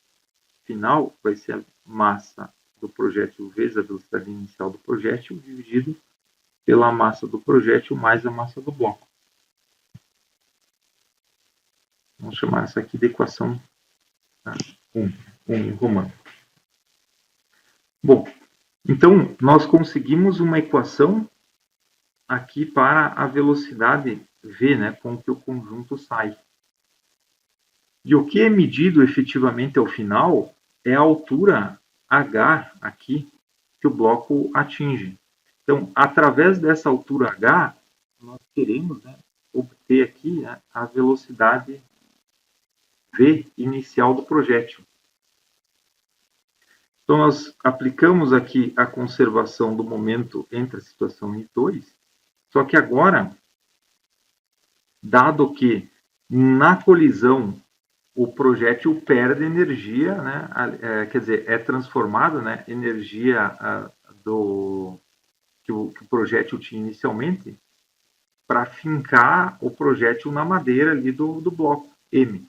final vai ser a massa do projétil vezes a velocidade inicial do projétil dividido pela massa do projétil mais a massa do bloco. Vamos chamar essa aqui de equação 1 em romano. Bom, então nós conseguimos uma equação aqui para a velocidade v, né, com que o conjunto sai. E o que é medido efetivamente ao final é a altura h aqui que o bloco atinge. Então, através dessa altura h, nós queremos, né, obter aqui, né, a velocidade v inicial do projétil. Então, nós aplicamos aqui a conservação do momento entre a situação 1 e 2, só que agora, dado que na colisão o projétil perde energia, né, quer dizer, é transformado, né, energia que o projétil tinha inicialmente, para fincar o projétil na madeira ali do bloco M.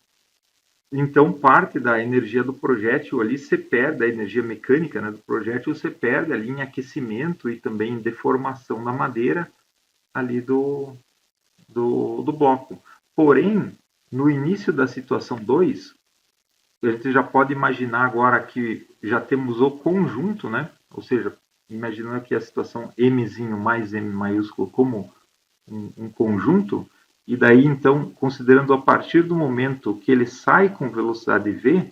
Então, parte da energia do projétil ali se perde, a energia mecânica, né, do projétil se perde ali em aquecimento e também em deformação da madeira ali do bloco. Porém, no início da situação 2, a gente já pode imaginar agora que já temos o conjunto, né? Ou seja, imaginando aqui a situação Mzinho mais M maiúsculo como um conjunto, e daí, então, considerando a partir do momento que ele sai com velocidade v,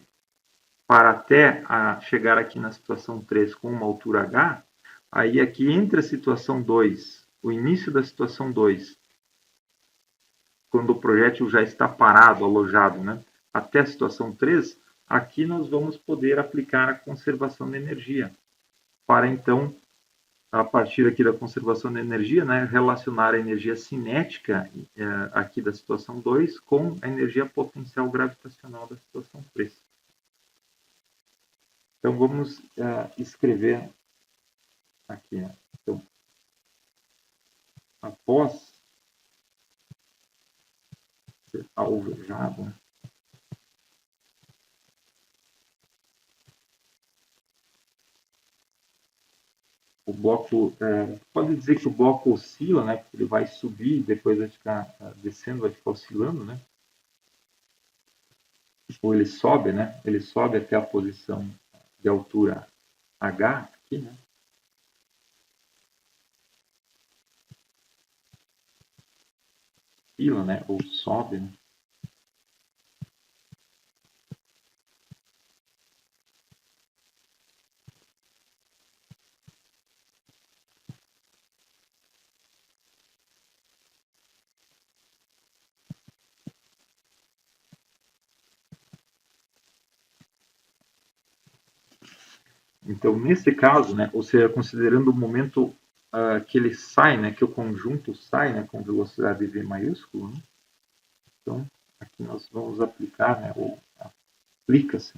para até chegar aqui na situação 3 com uma altura h, aí aqui entre a situação 2, o início da situação 2, quando o projétil já está parado, alojado, né, até a situação 3, aqui nós vamos poder aplicar a conservação de energia, para então, a partir aqui da conservação de energia, né, relacionar a energia cinética aqui da situação 2 com a energia potencial gravitacional da situação 3. Então, vamos escrever aqui. Então, após ser alvejado, o bloco, pode dizer que o bloco oscila, né? Porque ele vai subir e depois vai ficar descendo, vai ficar oscilando, né? Ou ele sobe, né? Ele sobe até a posição de altura H aqui, né? Oscila, né? Ou sobe, né? Então, nesse caso, né, ou seja, considerando o momento que ele sai, né, que o conjunto sai, né, com velocidade v maiúsculo, né, então aqui nós vamos aplicar, né, ou aplica-se.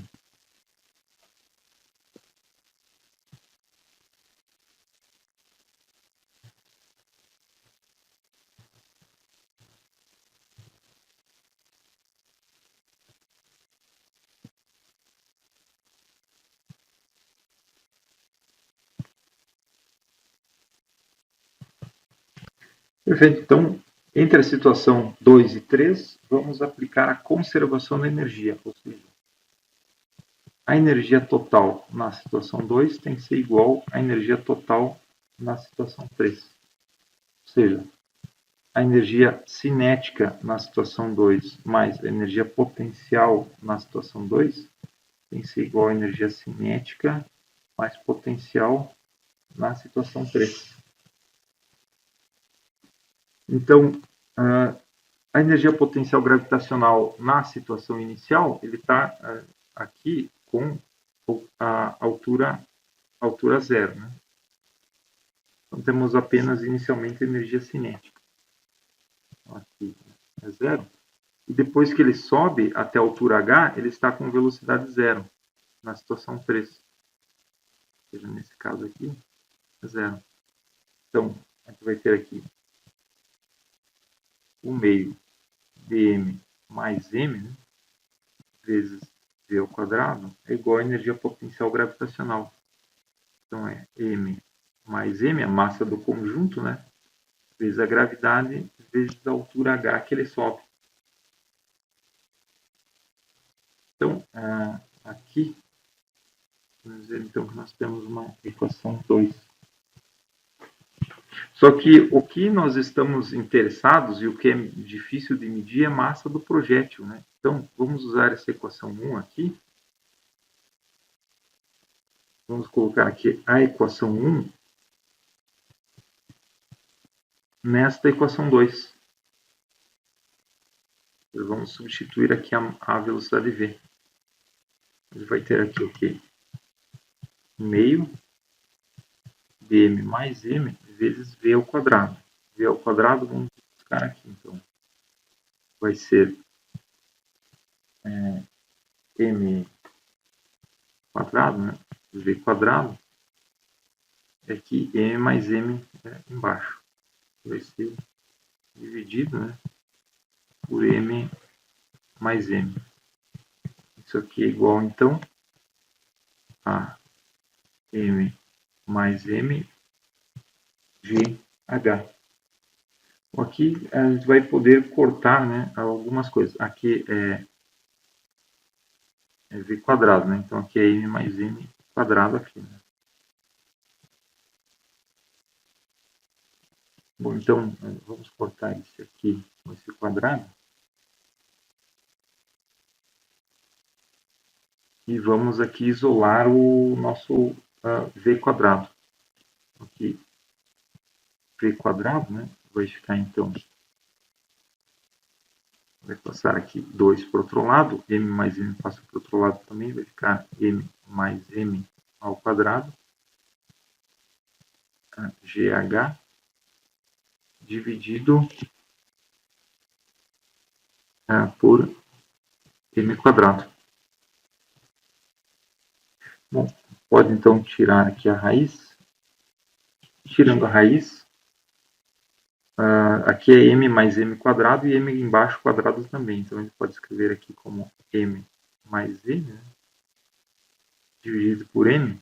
Perfeito. Então, entre a situação 2 e 3, vamos aplicar a conservação da energia, ou seja, a energia total na situação 2 tem que ser igual à energia total na situação 3. Ou seja, a energia cinética na situação 2 mais a energia potencial na situação 2 tem que ser igual à energia cinética mais potencial na situação 3. Então, a energia potencial gravitacional na situação inicial, ele está aqui com a altura zero. Né? Então, temos apenas inicialmente energia cinética. Então, aqui é zero. E depois que ele sobe até a altura h, ele está com velocidade zero, na situação 3. Ou seja, nesse caso aqui, é zero. Então, a gente vai ter aqui o meio dm mais m, né, vezes v ao quadrado, é igual à energia potencial gravitacional. Então, é m mais m, a massa do conjunto, né, vezes a gravidade, vezes a altura h que ele sobe. Então, aqui, vamos dizer então que nós temos uma equação 2. Só que o que nós estamos interessados e o que é difícil de medir é a massa do projétil. Né? Então, vamos usar essa equação 1 aqui. Vamos colocar aqui a equação 1 nesta equação 2. Vamos substituir aqui a velocidade v. A gente vai ter aqui o quê? Meio dm mais m vezes v ao quadrado. V ao quadrado, vamos buscar aqui, então. Vai ser m quadrado, né? V quadrado, é aqui m mais m embaixo. Vai ser dividido, né, por m mais m. Isso aqui é igual, então, a m mais m gh. Aqui a gente vai poder cortar, né, algumas coisas. Aqui é v quadrado, né? Então aqui é m mais m quadrado aqui. Né? Bom, então vamos cortar esse aqui com esse quadrado. E vamos aqui isolar o nosso v quadrado. Aqui, v quadrado, né? Vai ficar então, vai passar aqui 2 para o outro lado, m mais m passa para o outro lado também, vai ficar m mais m ao quadrado, gh, dividido por m quadrado. Bom, pode então tirar aqui a raiz. Tirando a raiz, aqui é m mais m quadrado e m embaixo quadrado também. Então a gente pode escrever aqui como m mais m, né, dividido por m,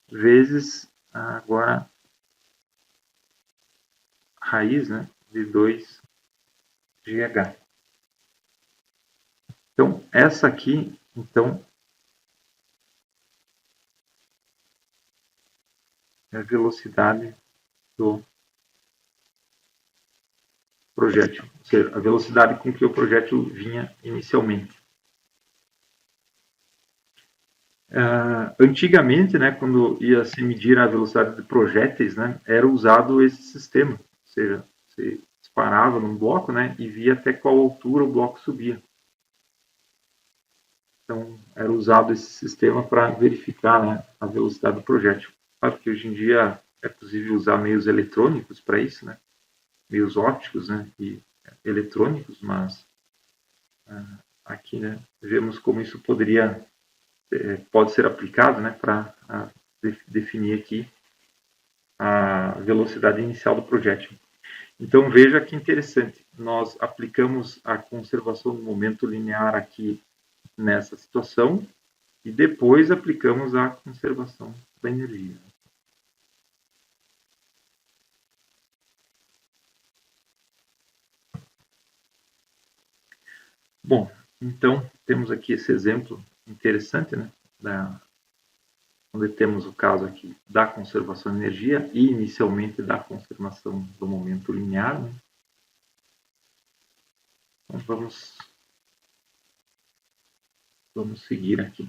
vezes agora raiz, né, de 2 GH. Então, essa aqui, então, é a velocidade do projétil, ou seja, a velocidade com que o projétil vinha inicialmente. Antigamente, né, quando ia se medir a velocidade de projéteis, né, era usado esse sistema, ou seja, você disparava num bloco, né, e via até qual altura o bloco subia. Então, era usado esse sistema para verificar, né, a velocidade do projétil. Claro que hoje em dia é possível usar meios eletrônicos para isso, né, meios ópticos, né, e eletrônicos, mas aqui, né, vemos como isso pode ser aplicado, né, para definir aqui a velocidade inicial do projétil. Então veja que interessante, nós aplicamos a conservação do momento linear aqui nessa situação e depois aplicamos a conservação da energia. Bom, então temos aqui esse exemplo interessante, né, onde temos o caso aqui da conservação de energia e inicialmente da conservação do momento linear. Né? Então vamos seguir aqui.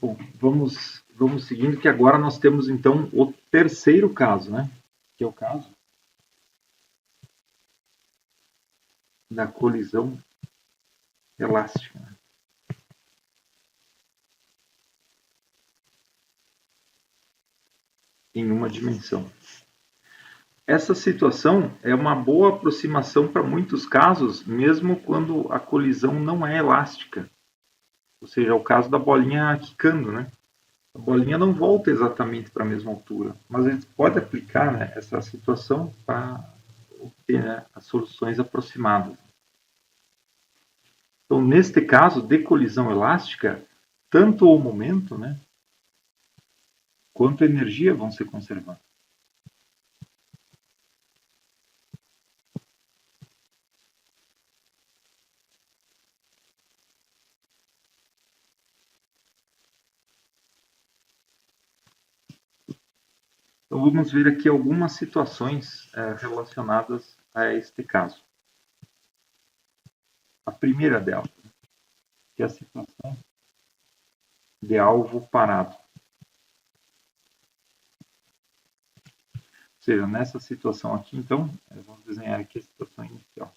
Bom, vamos seguindo, que agora nós temos então o terceiro caso, né? Que é o caso da colisão elástica. Em uma dimensão. Essa situação é uma boa aproximação para muitos casos, mesmo quando a colisão não é elástica. Ou seja, é o caso da bolinha quicando, né? A bolinha não volta exatamente para a mesma altura, mas a gente pode aplicar, né, essa situação para obter, né, as soluções aproximadas. Então, neste caso de colisão elástica, tanto o momento, né, quanto a energia vão ser conservados. Então, vamos ver aqui algumas situações relacionadas a este caso. A primeira delas, que é a situação de alvo parado. Ou seja, nessa situação aqui, então, vamos desenhar aqui a situação inicial.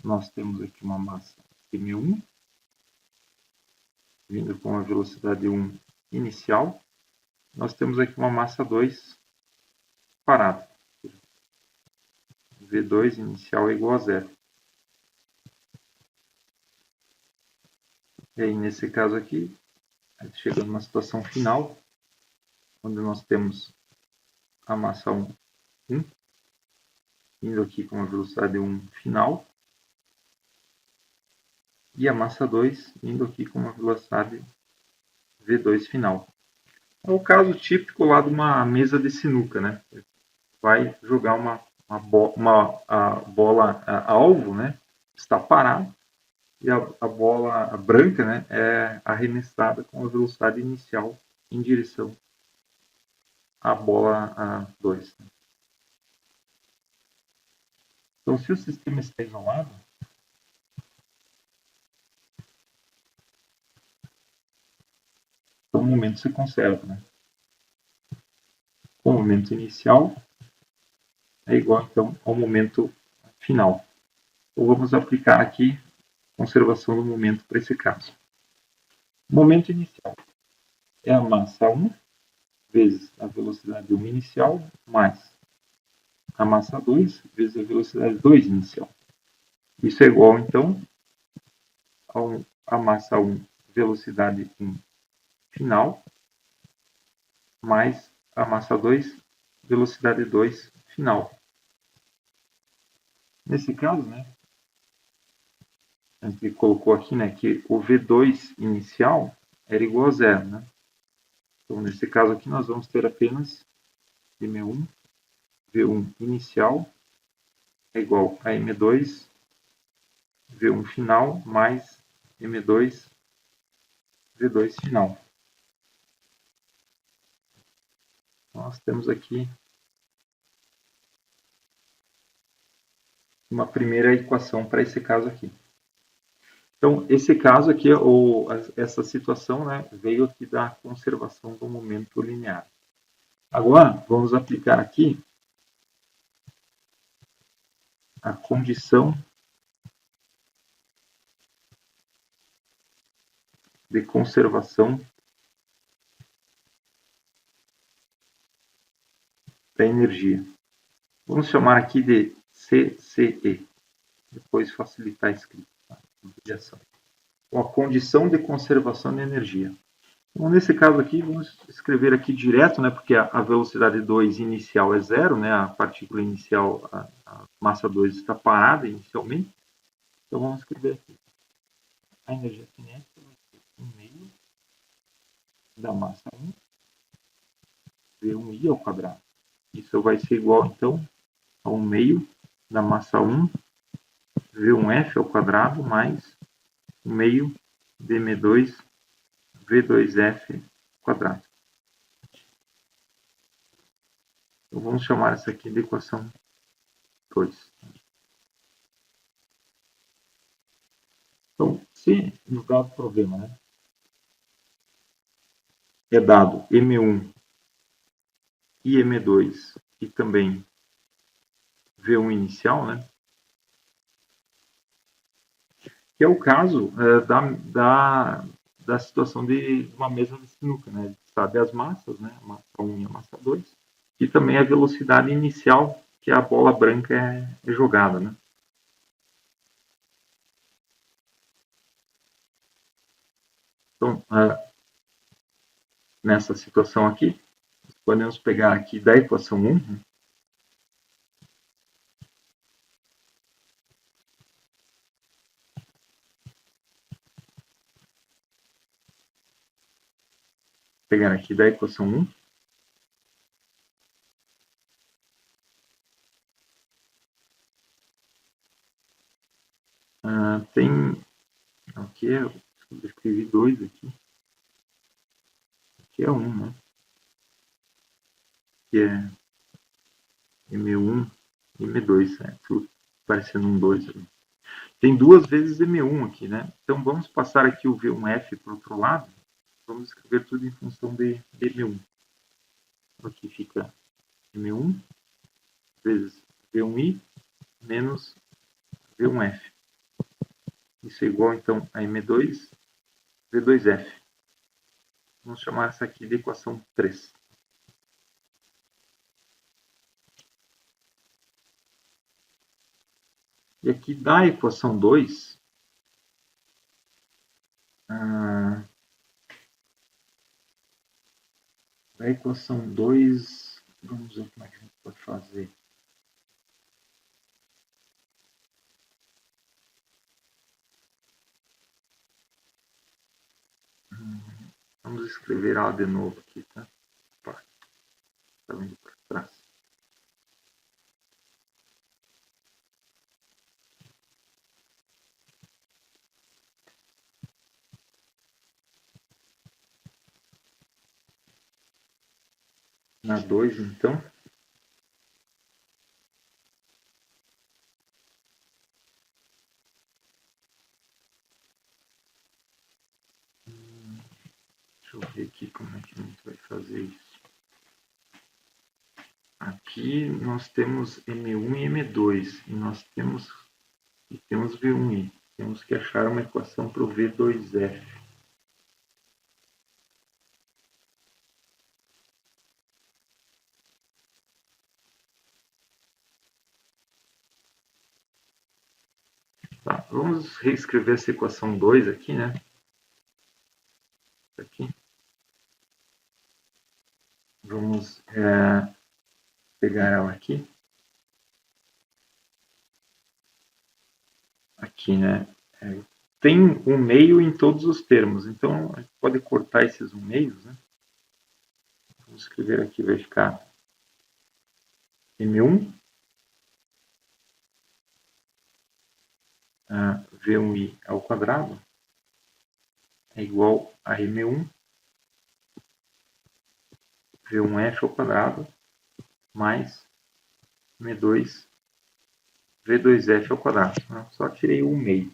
Nós temos aqui uma massa m1, vindo com a velocidade 1 inicial. Nós temos aqui uma massa 2 parada. V2 inicial é igual a zero. E aí, nesse caso aqui, chegando na situação final, onde nós temos a massa 1, indo aqui com a velocidade 1 final, e a massa 2 indo aqui com uma velocidade V2 final. É o caso típico lá de uma mesa de sinuca, né? Vai jogar a bola alvo, né? Está parado, e a bola branca, né, é arremessada com a velocidade inicial em direção à bola 2. Então, se o sistema está isolado, então o momento se conserva. Né? O momento inicial é igual, então, ao momento final. Então, vamos aplicar aqui conservação do momento para esse caso. O momento inicial é a massa 1 vezes a velocidade 1 inicial mais a massa 2 vezes a velocidade 2 inicial. Isso é igual, então, a massa 1 velocidade 1 final mais a massa 2 velocidade 2 final. Nesse caso, né, a gente colocou aqui, né, que o V2 inicial era igual a zero. Né? Então, nesse caso aqui, nós vamos ter apenas M1, V1 inicial é igual a M2, V1 final mais M2, V2 final. Nós temos aqui uma primeira equação para esse caso aqui. Então, esse caso aqui, ou essa situação, né, veio aqui da conservação do momento linear. Agora, vamos aplicar aqui a condição de conservação da energia. Vamos chamar aqui de CCE, depois facilitar a escrita, tá? Então, a condição de conservação de energia. Então, nesse caso aqui, vamos escrever aqui direto, né, porque a velocidade 2 inicial é zero, né, a partícula inicial, a massa 2 está parada inicialmente. Então, vamos escrever aqui. A energia cinética vai ser 1 meio da massa 1 V1i ao quadrado. Isso vai ser igual, então, a 1 meio da massa 1 V1f ao quadrado mais 1 meio dm2 V2f ao quadrado. Então, vamos chamar essa aqui de equação 2. Então, se no dado problema, né, é dado M1 e M2 e também V1 inicial, né, que é o caso da situação de uma mesa de sinuca, né? A gente sabe as massas, né, a massa 1 e a massa 2, e também a velocidade inicial que a bola branca é jogada, né? Então, nessa situação aqui, podemos pegar aqui da equação 1, né? Pegar aqui da equação 1, tem, aqui eu escrevi 2 aqui, aqui é 1, né, que é M1 e M2, né, tudo parecendo um 2 ali. Tem 2 vezes M1 aqui, né, então vamos passar aqui o V1F para o outro lado, vamos escrever tudo em função de M1. Aqui fica M1 vezes V1i menos V1F. Isso é igual, então, a M2 V2F. Vamos chamar essa aqui de equação 3. E aqui da equação 2, da equação 2, vamos ver como é que a gente pode fazer. Vamos escrever ela de novo aqui, tá? Está indo para trás. Na 2, então. Deixa eu ver aqui como é que a gente vai fazer isso. Aqui nós temos M1 e M2. E nós temos V1i. Temos que achar uma equação para o V2F. Tá, vamos reescrever essa equação 2 aqui, né? Aqui. Vamos pegar ela aqui. Aqui, né? Tem um meio em todos os termos, então a gente pode cortar esses um meios, né? Vamos escrever aqui, vai ficar M1 V1i ao quadrado é igual a M1 V1f ao quadrado mais M2 V2f ao quadrado. Só tirei o meio.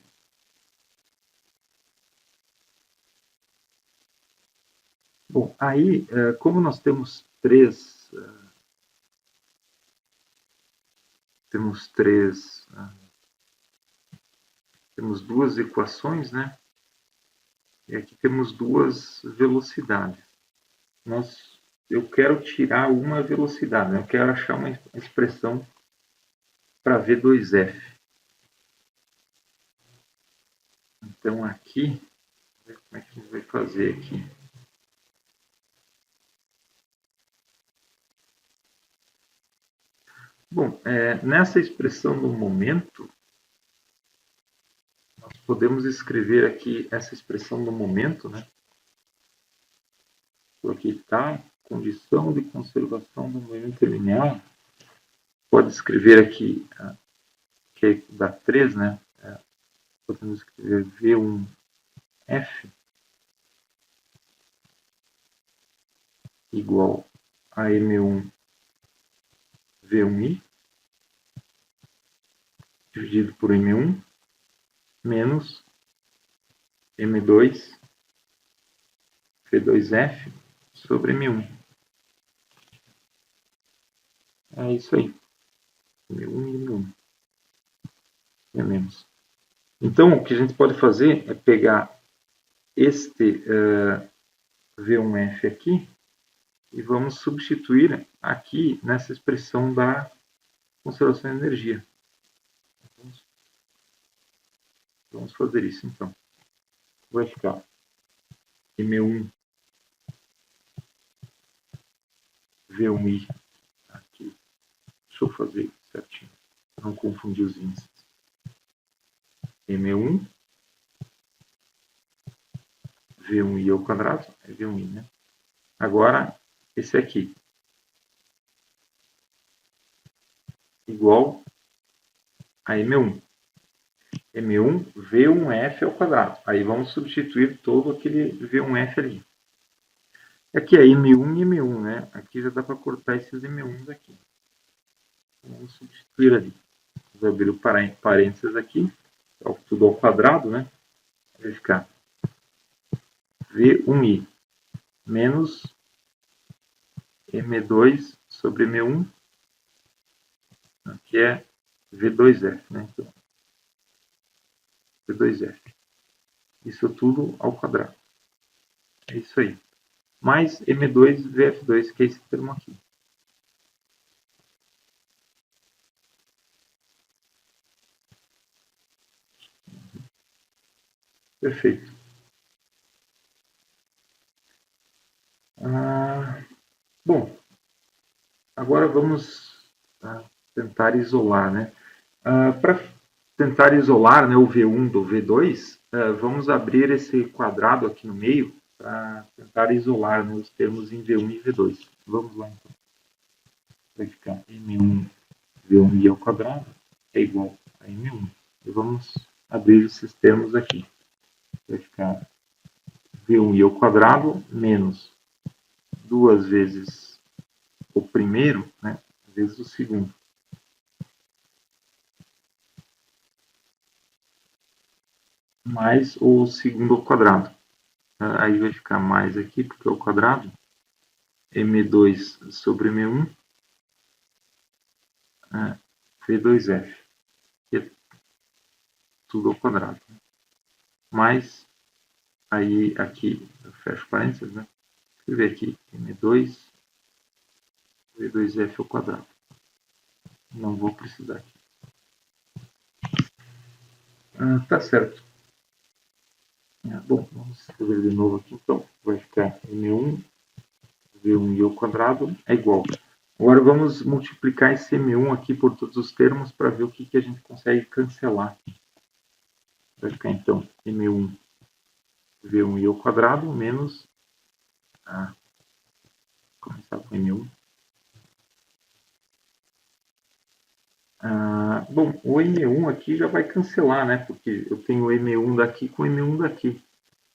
Bom, aí, como nós temos temos duas equações, né? E aqui temos duas velocidades. Eu quero tirar uma velocidade, né? Eu quero achar uma expressão para V2F. Então aqui, como é que a gente vai fazer aqui? Bom, nessa expressão no momento, nós podemos escrever aqui essa expressão no momento, né? Aqui está, condição de conservação do movimento linear. Pode escrever aqui, que dá 3, né? Podemos escrever V1F igual a M1 V1I dividido por M1 menos M2 V2F sobre M1. É isso aí. M1 e M1. Menos. Então, o que a gente pode fazer é pegar este V1F aqui e vamos substituir aqui nessa expressão da conservação de energia. Vamos fazer isso, então. Vai ficar M1 V1I aqui. Deixa eu fazer certinho, não confundir os índices. M1 V1I ao quadrado, é V1I, né? Agora, esse aqui, igual a M1. M1 V1F ao quadrado. Aí vamos substituir todo aquele V1F ali. Aqui é M1 e M1, né? Aqui já dá para cortar esses M1s aqui. Vamos substituir ali. Vou abrir o parênteses aqui. Tudo ao quadrado, né? Vai ficar V1I menos M2 sobre M1. Aqui é V2F, né? Então, V2F. Isso tudo ao quadrado. É isso aí. Mais M2 VF2, que é esse termo aqui. Perfeito. Bom, agora vamos tentar isolar, né? Para tentar isolar, né, o V1 do V2, vamos abrir esse quadrado aqui no meio para tentar isolar, né, os termos em V1 e V2. Vamos lá, então. Vai ficar M1 V1i ao quadrado é igual a M1. E vamos abrir esses termos aqui. Vai ficar V1i ao quadrado menos 2 vezes o primeiro, né, vezes o segundo. Mais o segundo ao quadrado. Aí vai ficar mais aqui, porque é o quadrado. M2 sobre M1. V2F. Que é tudo ao quadrado. Mais, aí aqui, eu fecho parênteses, né? Escrever aqui M2 V2F ao quadrado. Não vou precisar aqui. Tá certo. Bom, vamos escrever de novo aqui, então. Vai ficar M1 V1i ao quadrado é igual. Agora vamos multiplicar esse M1 aqui por todos os termos para ver o que a gente consegue cancelar. Vai ficar então M1 V1i ao quadrado menos... começar com M1. Bom, o M1 aqui já vai cancelar, né? Porque eu tenho o M1 daqui com o M1 daqui.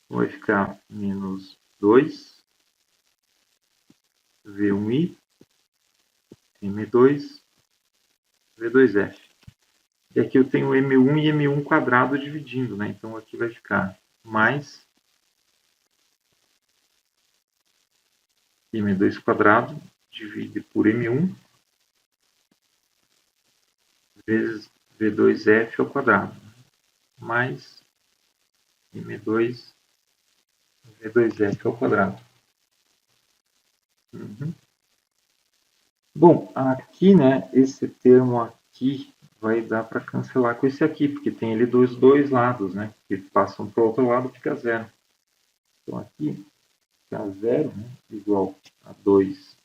Então vai ficar menos 2 V1i M2 V2F. E aqui eu tenho M1 e M1 quadrado dividindo, né? Então aqui vai ficar mais M2 quadrado divide por M1 vezes V2F ao quadrado, mais M2 V2F ao quadrado. Bom, aqui, né, esse termo aqui vai dar para cancelar com esse aqui, porque tem ele dos dois lados, né, que passam para o outro lado, fica zero. Então aqui fica zero, né, igual a 2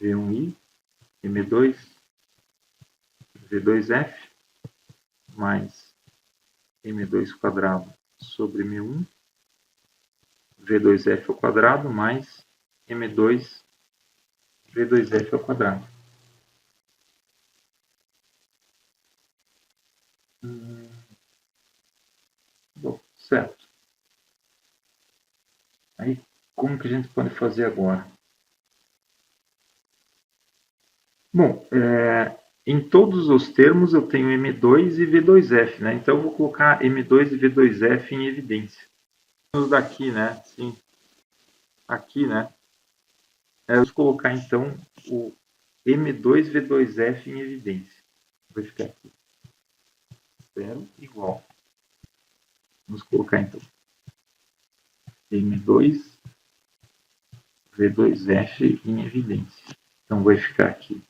V1I, M2, V2F, mais M2 quadrado sobre M1, V2F ao quadrado, mais M2, V2F ao quadrado. Bom, certo. Aí, como que a gente pode fazer agora? Bom, em todos os termos eu tenho M2 e V2F, né? Então eu vou colocar M2 e V2F em evidência. Vamos daqui, né? Sim. Aqui, né? Vamos colocar então o M2 V2F em evidência. Vai ficar aqui. 0 igual. Vamos colocar então M2 V2F em evidência. Então vai ficar aqui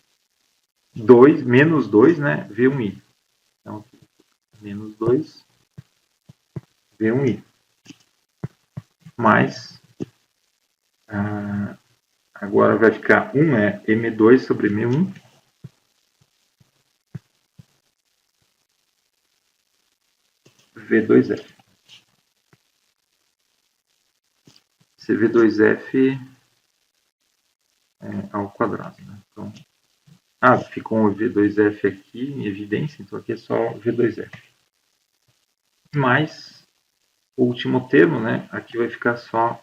2, menos 2, né? V1I. Então, menos 2, V1I. Mais, agora vai ficar 1 é M2 sobre M1. V2F. Esse V2F ao quadrado. Né? Então, ficou um V2F aqui em evidência, então aqui é só V2F. Mais o último termo, né? Aqui vai ficar só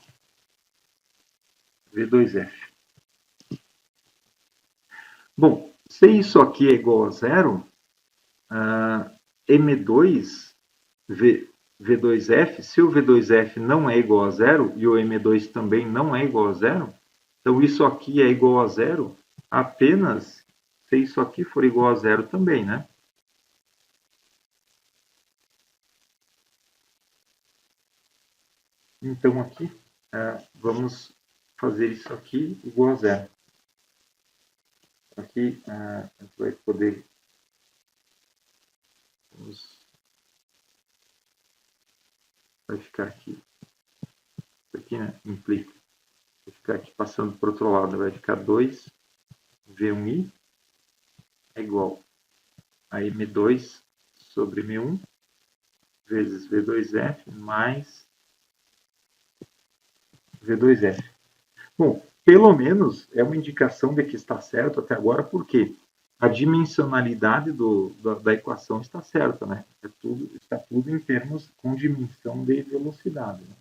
V2F. Bom, se isso aqui é igual a zero, M2 V2F, se o V2F não é igual a zero e o M2 também não é igual a zero, então isso aqui é igual a zero apenas se isso aqui for igual a zero também, né? Então aqui vamos fazer isso aqui igual a zero. Aqui a gente vai poder vai ficar aqui. Isso aqui, né, implica. Vai ficar aqui passando para o outro lado, vai ficar 2 V1I é igual a M2 sobre M1 vezes V2F mais V2F. Bom, pelo menos é uma indicação de que está certo até agora, porque a dimensionalidade da equação está certa, né? Está tudo em termos com dimensão de velocidade. Né?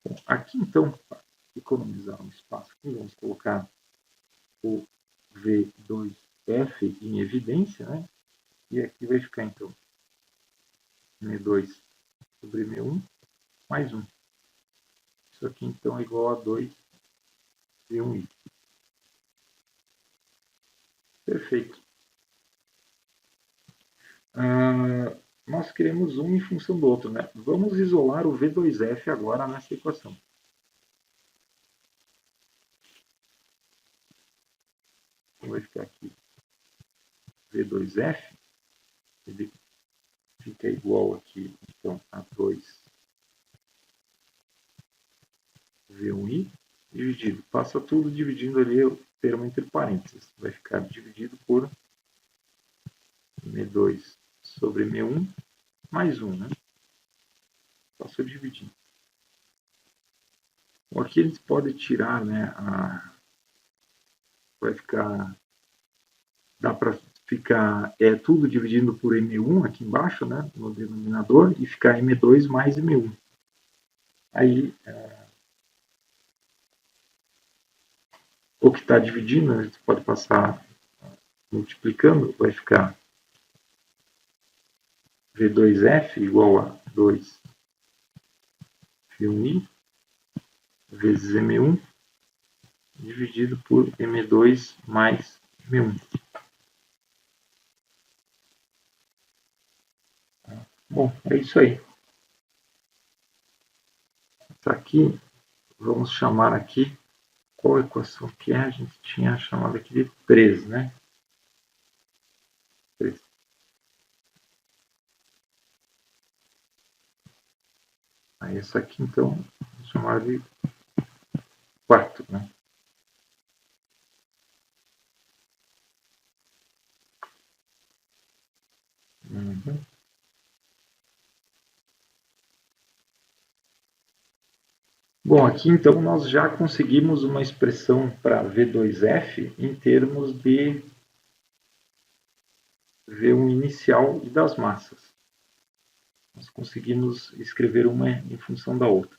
Bom, aqui, então, para economizar um espaço, aqui, vamos colocar o V2F em evidência, né? E aqui vai ficar, então, M2 sobre M1 mais 1. Isso aqui, então, é igual a 2 V1I. Perfeito. Nós queremos um em função do outro, né? Vamos isolar o V2F agora nessa equação. Então, vai ficar aqui V2F, ele fica igual aqui, então, a 2 V1I dividido. Passa tudo dividindo ali o termo entre parênteses. Vai ficar dividido por M2 sobre M1 mais 1, né? Passou dividindo. Bom, aqui a gente pode tirar, né, vai ficar, dá para ficar tudo dividindo por M1 aqui embaixo, né, no denominador, e ficar M2 mais M1. Aí, o que está dividindo, a gente pode passar multiplicando, vai ficar V2F igual a 2 V1I vezes M1 dividido por M2 mais M1. Bom, é isso aí. Essa aqui, vamos chamar aqui, qual equação que é? A gente tinha chamado aqui de 3, né? 3. Aí essa aqui, então, vamos chamar de 4, né? Uhum. Bom, aqui então nós já conseguimos uma expressão para V2F em termos de V1 inicial e das massas. Nós conseguimos escrever uma em função da outra.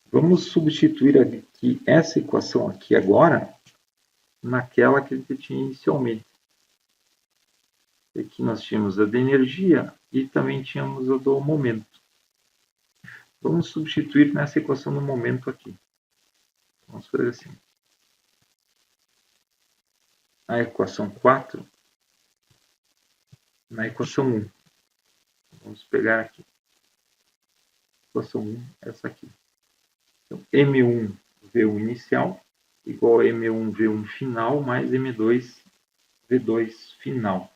Vamos substituir aqui essa equação aqui agora naquela que a gente tinha inicialmente. Aqui nós tínhamos a da energia e também tínhamos a do momento. Vamos substituir nessa equação do momento aqui. Vamos fazer assim. A equação 4 na equação 1. Vamos pegar aqui. Equação 1, essa aqui. Então, M1 V1 inicial igual a M1 V1 final mais M2 V2 final.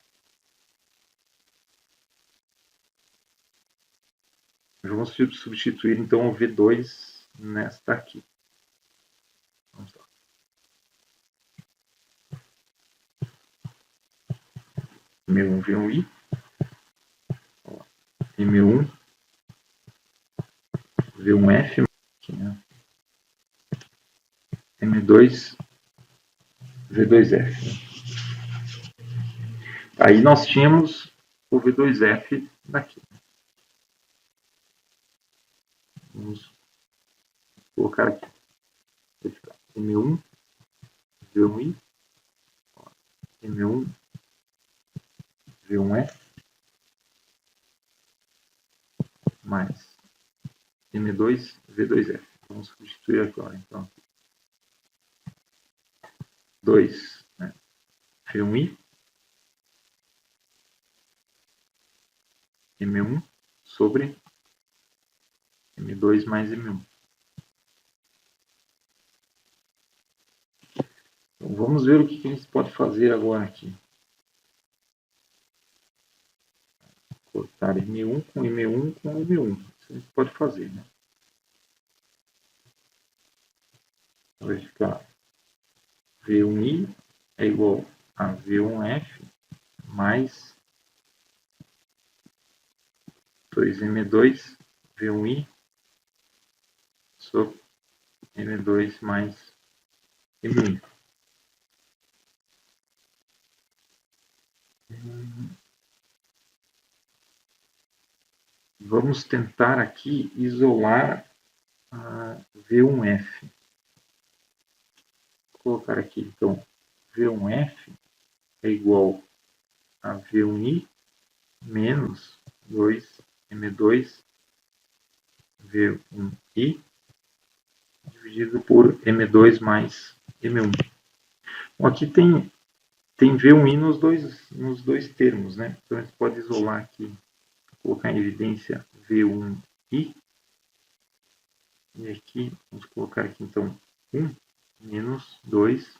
Vamos substituir então o V2 nesta aqui. Vamos lá. M1 V1I, M1 V1F, M2 V2F. Aí nós tínhamos o V2F daqui. Vamos colocar aqui. M1 V1I, M1 V1F mais M2 V2F. Vamos substituir agora, então. 2, né? V1I, M1 sobre M2 mais M1. Então, vamos ver o que a gente pode fazer agora aqui. Cortar M1 com M1 com M1. Isso a gente pode fazer, né? Vai ficar V1I é igual a V1F mais 2M2 V1I sobre M2 mais M1. Vamos tentar aqui isolar a V1F. Vou colocar aqui, então, V1F é igual a V1I menos 2M2 V1I dividido por M2 mais M1. Bom, aqui tem V1I nos dois termos, né? Então a gente pode isolar aqui, colocar em evidência V1I. E aqui, vamos colocar aqui então 1 menos 2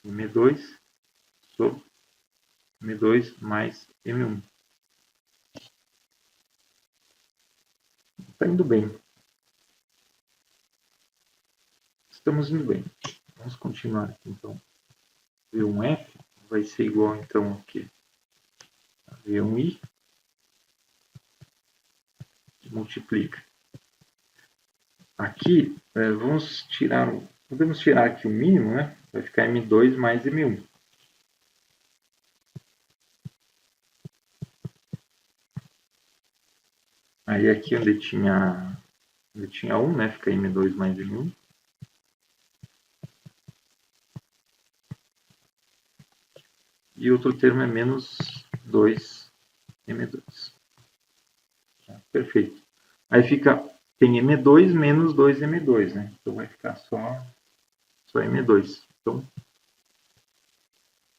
M2 sobre M2 mais M1. Está indo bem. Estamos indo bem. Vamos continuar aqui então. V1F vai ser igual então ao que? A V1I multiplica. Aqui, podemos tirar aqui o mínimo, né? Vai ficar M2 mais M1. Aí aqui onde tinha 1, né? Fica M2 mais M1. E outro termo é menos 2M2. Perfeito. Aí tem M2 menos 2M2, né? Então vai ficar só M2. Então,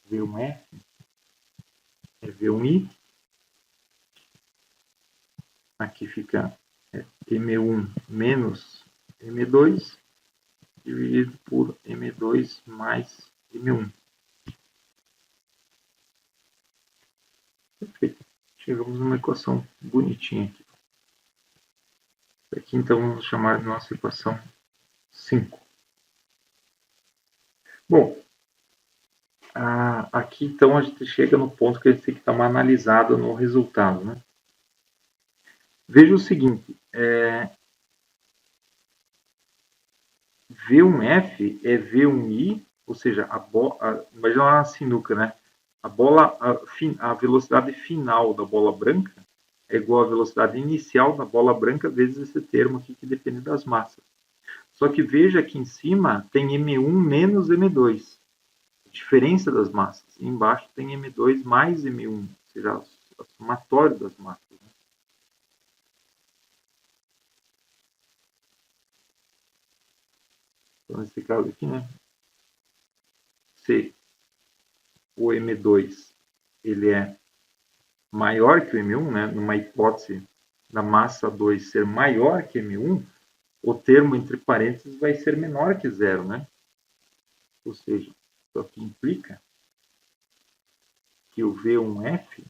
V1F é V1I. aqui fica M1 menos M2 dividido por M2 mais M1. Perfeito. Chegamos numa equação bonitinha aqui. Aqui então vamos chamar de nossa equação 5. Bom, aqui então a gente chega no ponto que a gente tem que dar uma analisada no resultado, né? Veja o seguinte, V1F é V1I, ou seja, imagina uma sinuca, né? A velocidade final da bola branca é igual à velocidade inicial da bola branca vezes esse termo aqui que depende das massas. Só que veja aqui em cima tem M1 menos M2, diferença das massas. E embaixo tem M2 mais M1, ou seja, o somatório das massas. Né? Então, nesse caso aqui, né? Se o M2 ele é maior que o M1, né? Numa hipótese da massa 2 ser maior que M1, o termo entre parênteses vai ser menor que zero, né? Ou seja, isso aqui implica que o V1F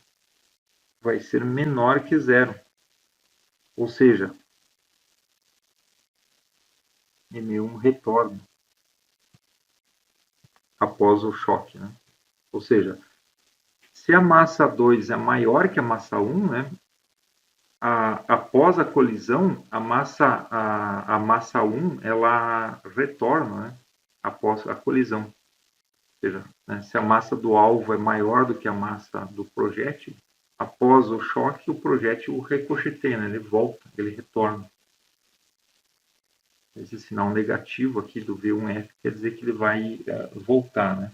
vai ser menor que zero. Ou seja, M1 retorna após o choque. Né? Ou seja, se a massa 2 é maior que a massa 1, né, após a colisão, a massa 1 ela retorna, né, após a colisão. Ou seja, né, se a massa do alvo é maior do que a massa do projétil, após o choque, o projétil ricocheteia, né, ele volta, ele retorna. Esse sinal negativo aqui do V1F quer dizer que ele vai voltar, né?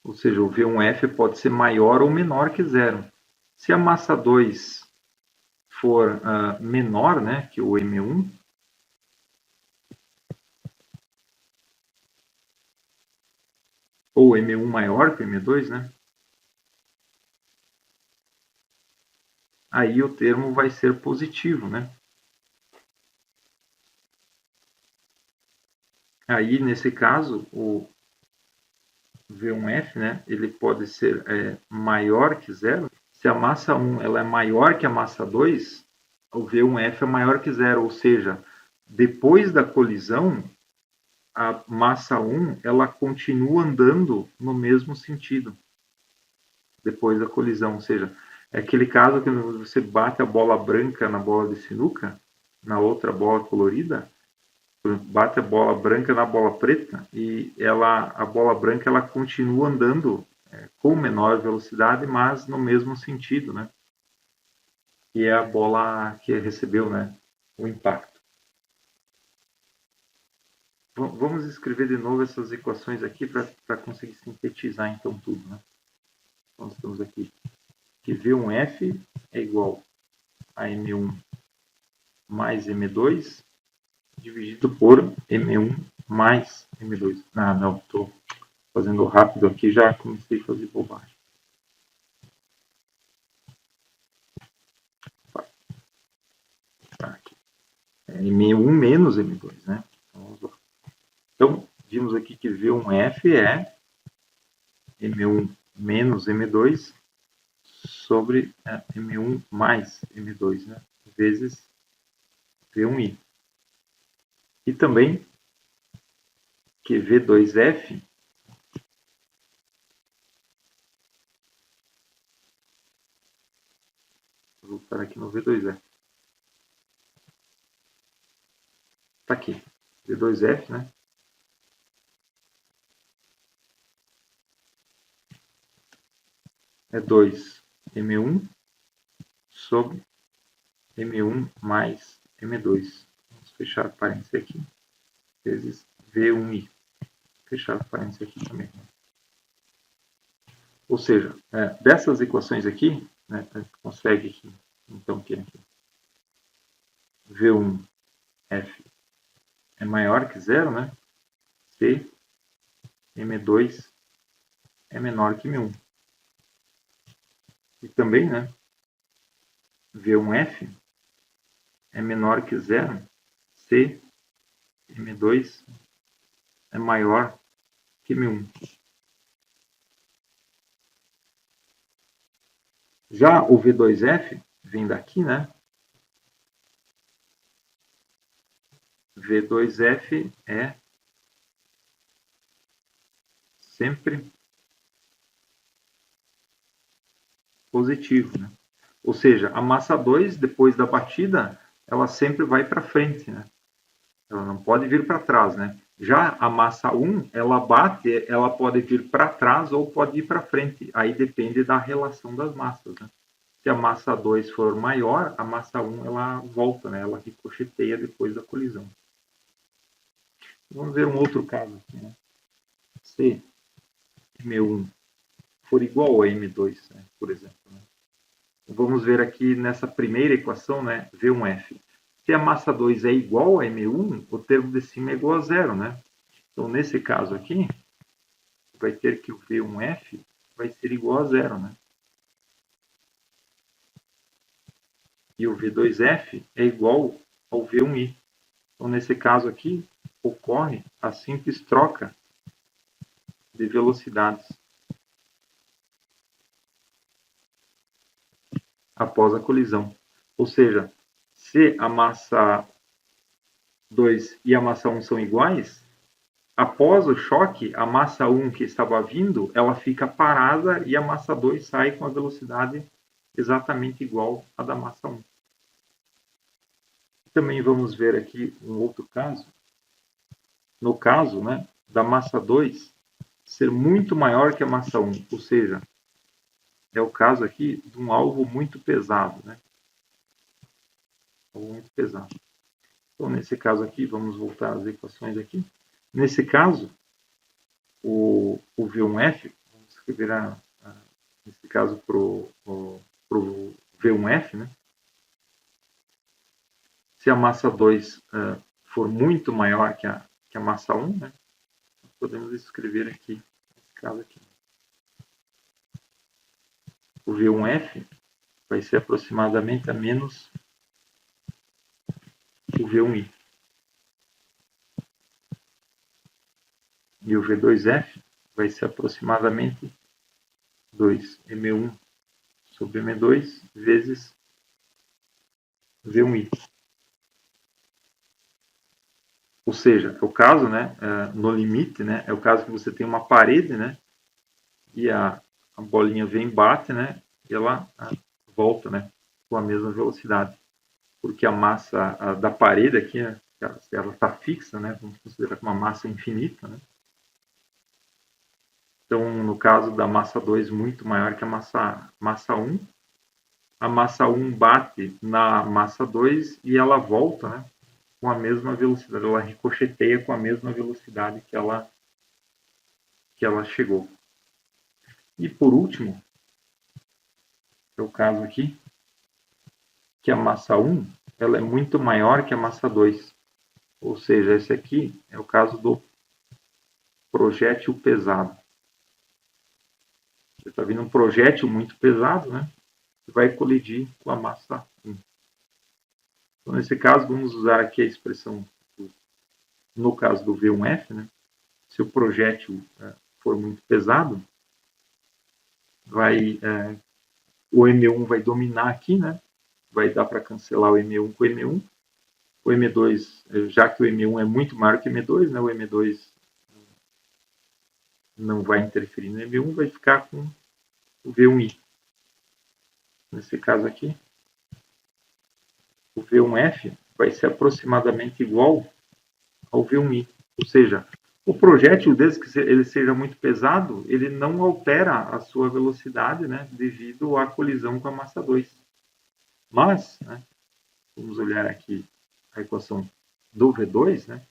Ou seja, o V1F pode ser maior ou menor que zero. Se a massa 2 for menor, né, que o M1, ou M1 maior que o M2, né, aí o termo vai ser positivo, né? Aí, nesse caso, o V1F, né, ele pode ser maior que zero. Se a massa 1 ela é maior que a massa 2, o V1F é maior que zero, ou seja, depois da colisão, a massa 1 ela continua andando no mesmo sentido, depois da colisão, ou seja, é aquele caso que você bate a bola branca na bola de sinuca, na outra bola colorida, bate a bola branca na bola preta e a bola branca ela continua andando com menor velocidade, mas no mesmo sentido, né? Que é a bola que recebeu, né, o impacto. Vamos escrever de novo essas equações aqui para conseguir sintetizar então tudo, né? Então, nós temos aqui que V1F é igual a M1 mais M2 dividido por M1 mais M2. Ah, não, estou fazendo rápido aqui, já comecei a fazer bobagem. Aqui. M1 menos M2, né? Vamos lá. Então, vimos aqui que V1F é M1 menos M2 sobre M1 mais M2, né? Vezes V1I. E também que V2F vou voltar aqui no V2F. Está aqui. V2F, né? É 2M1 sobre M1 mais M2. Vamos fechar parênteses aqui. Vezes V1I. Fechar parênteses aqui também. Ou seja, dessas equações aqui, né, a gente consegue, então, que V1F é maior que zero, né? Se M2 é menor que M1. E também, né? V1F é menor que zero se M2 é maior que M1. Já o V2F vem daqui, né? V2F é sempre positivo, né? Ou seja, a massa 2, depois da batida, ela sempre vai para frente, né? Ela não pode vir para trás, né? Já a massa 1, ela bate, ela pode vir para trás ou pode ir para frente. Aí depende da relação das massas, né? Se a massa 2 for maior, a massa 1 ela volta, né? Ela ricocheteia depois da colisão. Vamos ver um outro caso aqui, né? Se M1 for igual a M2, né, por exemplo. Né? Vamos ver aqui nessa primeira equação, né, V1F. Se a massa 2 é igual a M1, o termo de cima é igual a zero, né? Então, nesse caso aqui, vai ter que o V1F vai ser igual a zero, né? E o V2F é igual ao V1I. Então, nesse caso aqui, ocorre a simples troca de velocidades após a colisão. Ou seja, se a massa 2 e a massa 1 são iguais, após o choque, a massa 1 que estava vindo, ela fica parada e a massa 2 sai com a velocidade exatamente igual à da massa 1. Também vamos ver aqui um outro caso. No caso, né, da massa 2 ser muito maior que a massa 1, ou seja, é o caso aqui de um alvo muito pesado, né? Alvo muito pesado. Então, nesse caso aqui, vamos voltar às equações aqui. Nesse caso, o V1F, vamos escrever nesse caso para o V1F, né? Se a massa 2 for muito maior que a massa 1, né? Podemos escrever aqui, nesse caso aqui. O V1F vai ser aproximadamente a menos o V1I. E o V2F vai ser aproximadamente 2M1 sobre M2 vezes V1I. Ou seja, é o caso, né, no limite, né, é o caso que você tem uma parede, né, e a bolinha vem, bate, né, e ela volta, né, com a mesma velocidade. Porque a massa da parede aqui, ela está fixa, né, vamos considerar uma massa infinita, né. Então, no caso da massa 2 muito maior que a massa 1, a massa 1 bate na massa 2 e ela volta, né, com a mesma velocidade, ela ricocheteia com a mesma velocidade que ela chegou. E por último, é o caso aqui, que a massa 1 ela é muito maior que a massa 2. Ou seja, esse aqui é o caso do projétil pesado. Você está vindo um projétil muito pesado, né? Que vai colidir com a massa 1. Então, nesse caso, vamos usar aqui a expressão, no caso do V1F, né? Se o projétil for muito pesado, o M1 vai dominar aqui, né? Vai dar para cancelar o M1 com o M1. O M2, já que o M1 é muito maior que o M2, né? O M2 não vai interferir no M1, vai ficar com o V1I. Nesse caso aqui, o V1F vai ser aproximadamente igual ao V1I. Ou seja, o projétil, desde que ele seja muito pesado, ele não altera a sua velocidade, né, devido à colisão com a massa 2. Mas, né, vamos olhar aqui a equação do V2, né,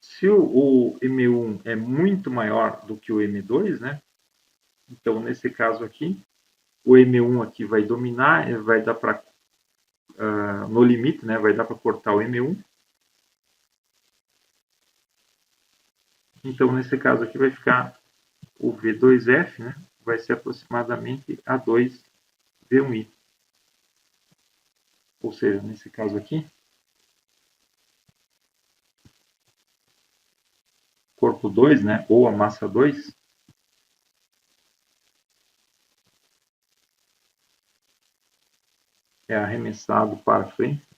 se o M1 é muito maior do que o M2, né, então nesse caso aqui, o M1 aqui vai dominar, vai dar para, no limite, né, vai dar para cortar o M1, Então, nesse caso aqui, vai ficar o V2F, né? Vai ser aproximadamente A2V1I. Ou seja, nesse caso aqui, corpo 2, né? Ou a massa 2, é arremessado para frente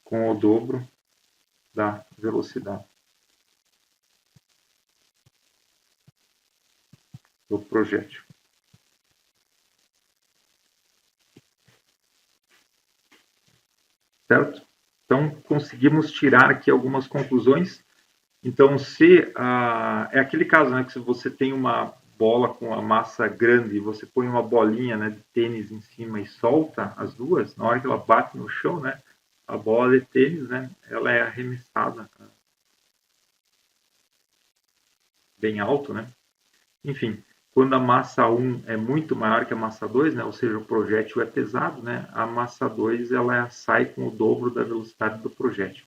com o dobro da velocidade do projétil. Certo? Então, conseguimos tirar aqui algumas conclusões. Então, se é aquele caso, né, que se você tem uma bola com a massa grande e você põe uma bolinha, né, de tênis em cima e solta as duas, na hora que ela bate no chão, né, a bola de tênis, né, ela é arremessada bem alto, né? Enfim, quando a massa 1 é muito maior que a massa 2, né, ou seja, o projétil é pesado, né, a massa 2 ela sai com o dobro da velocidade do projétil.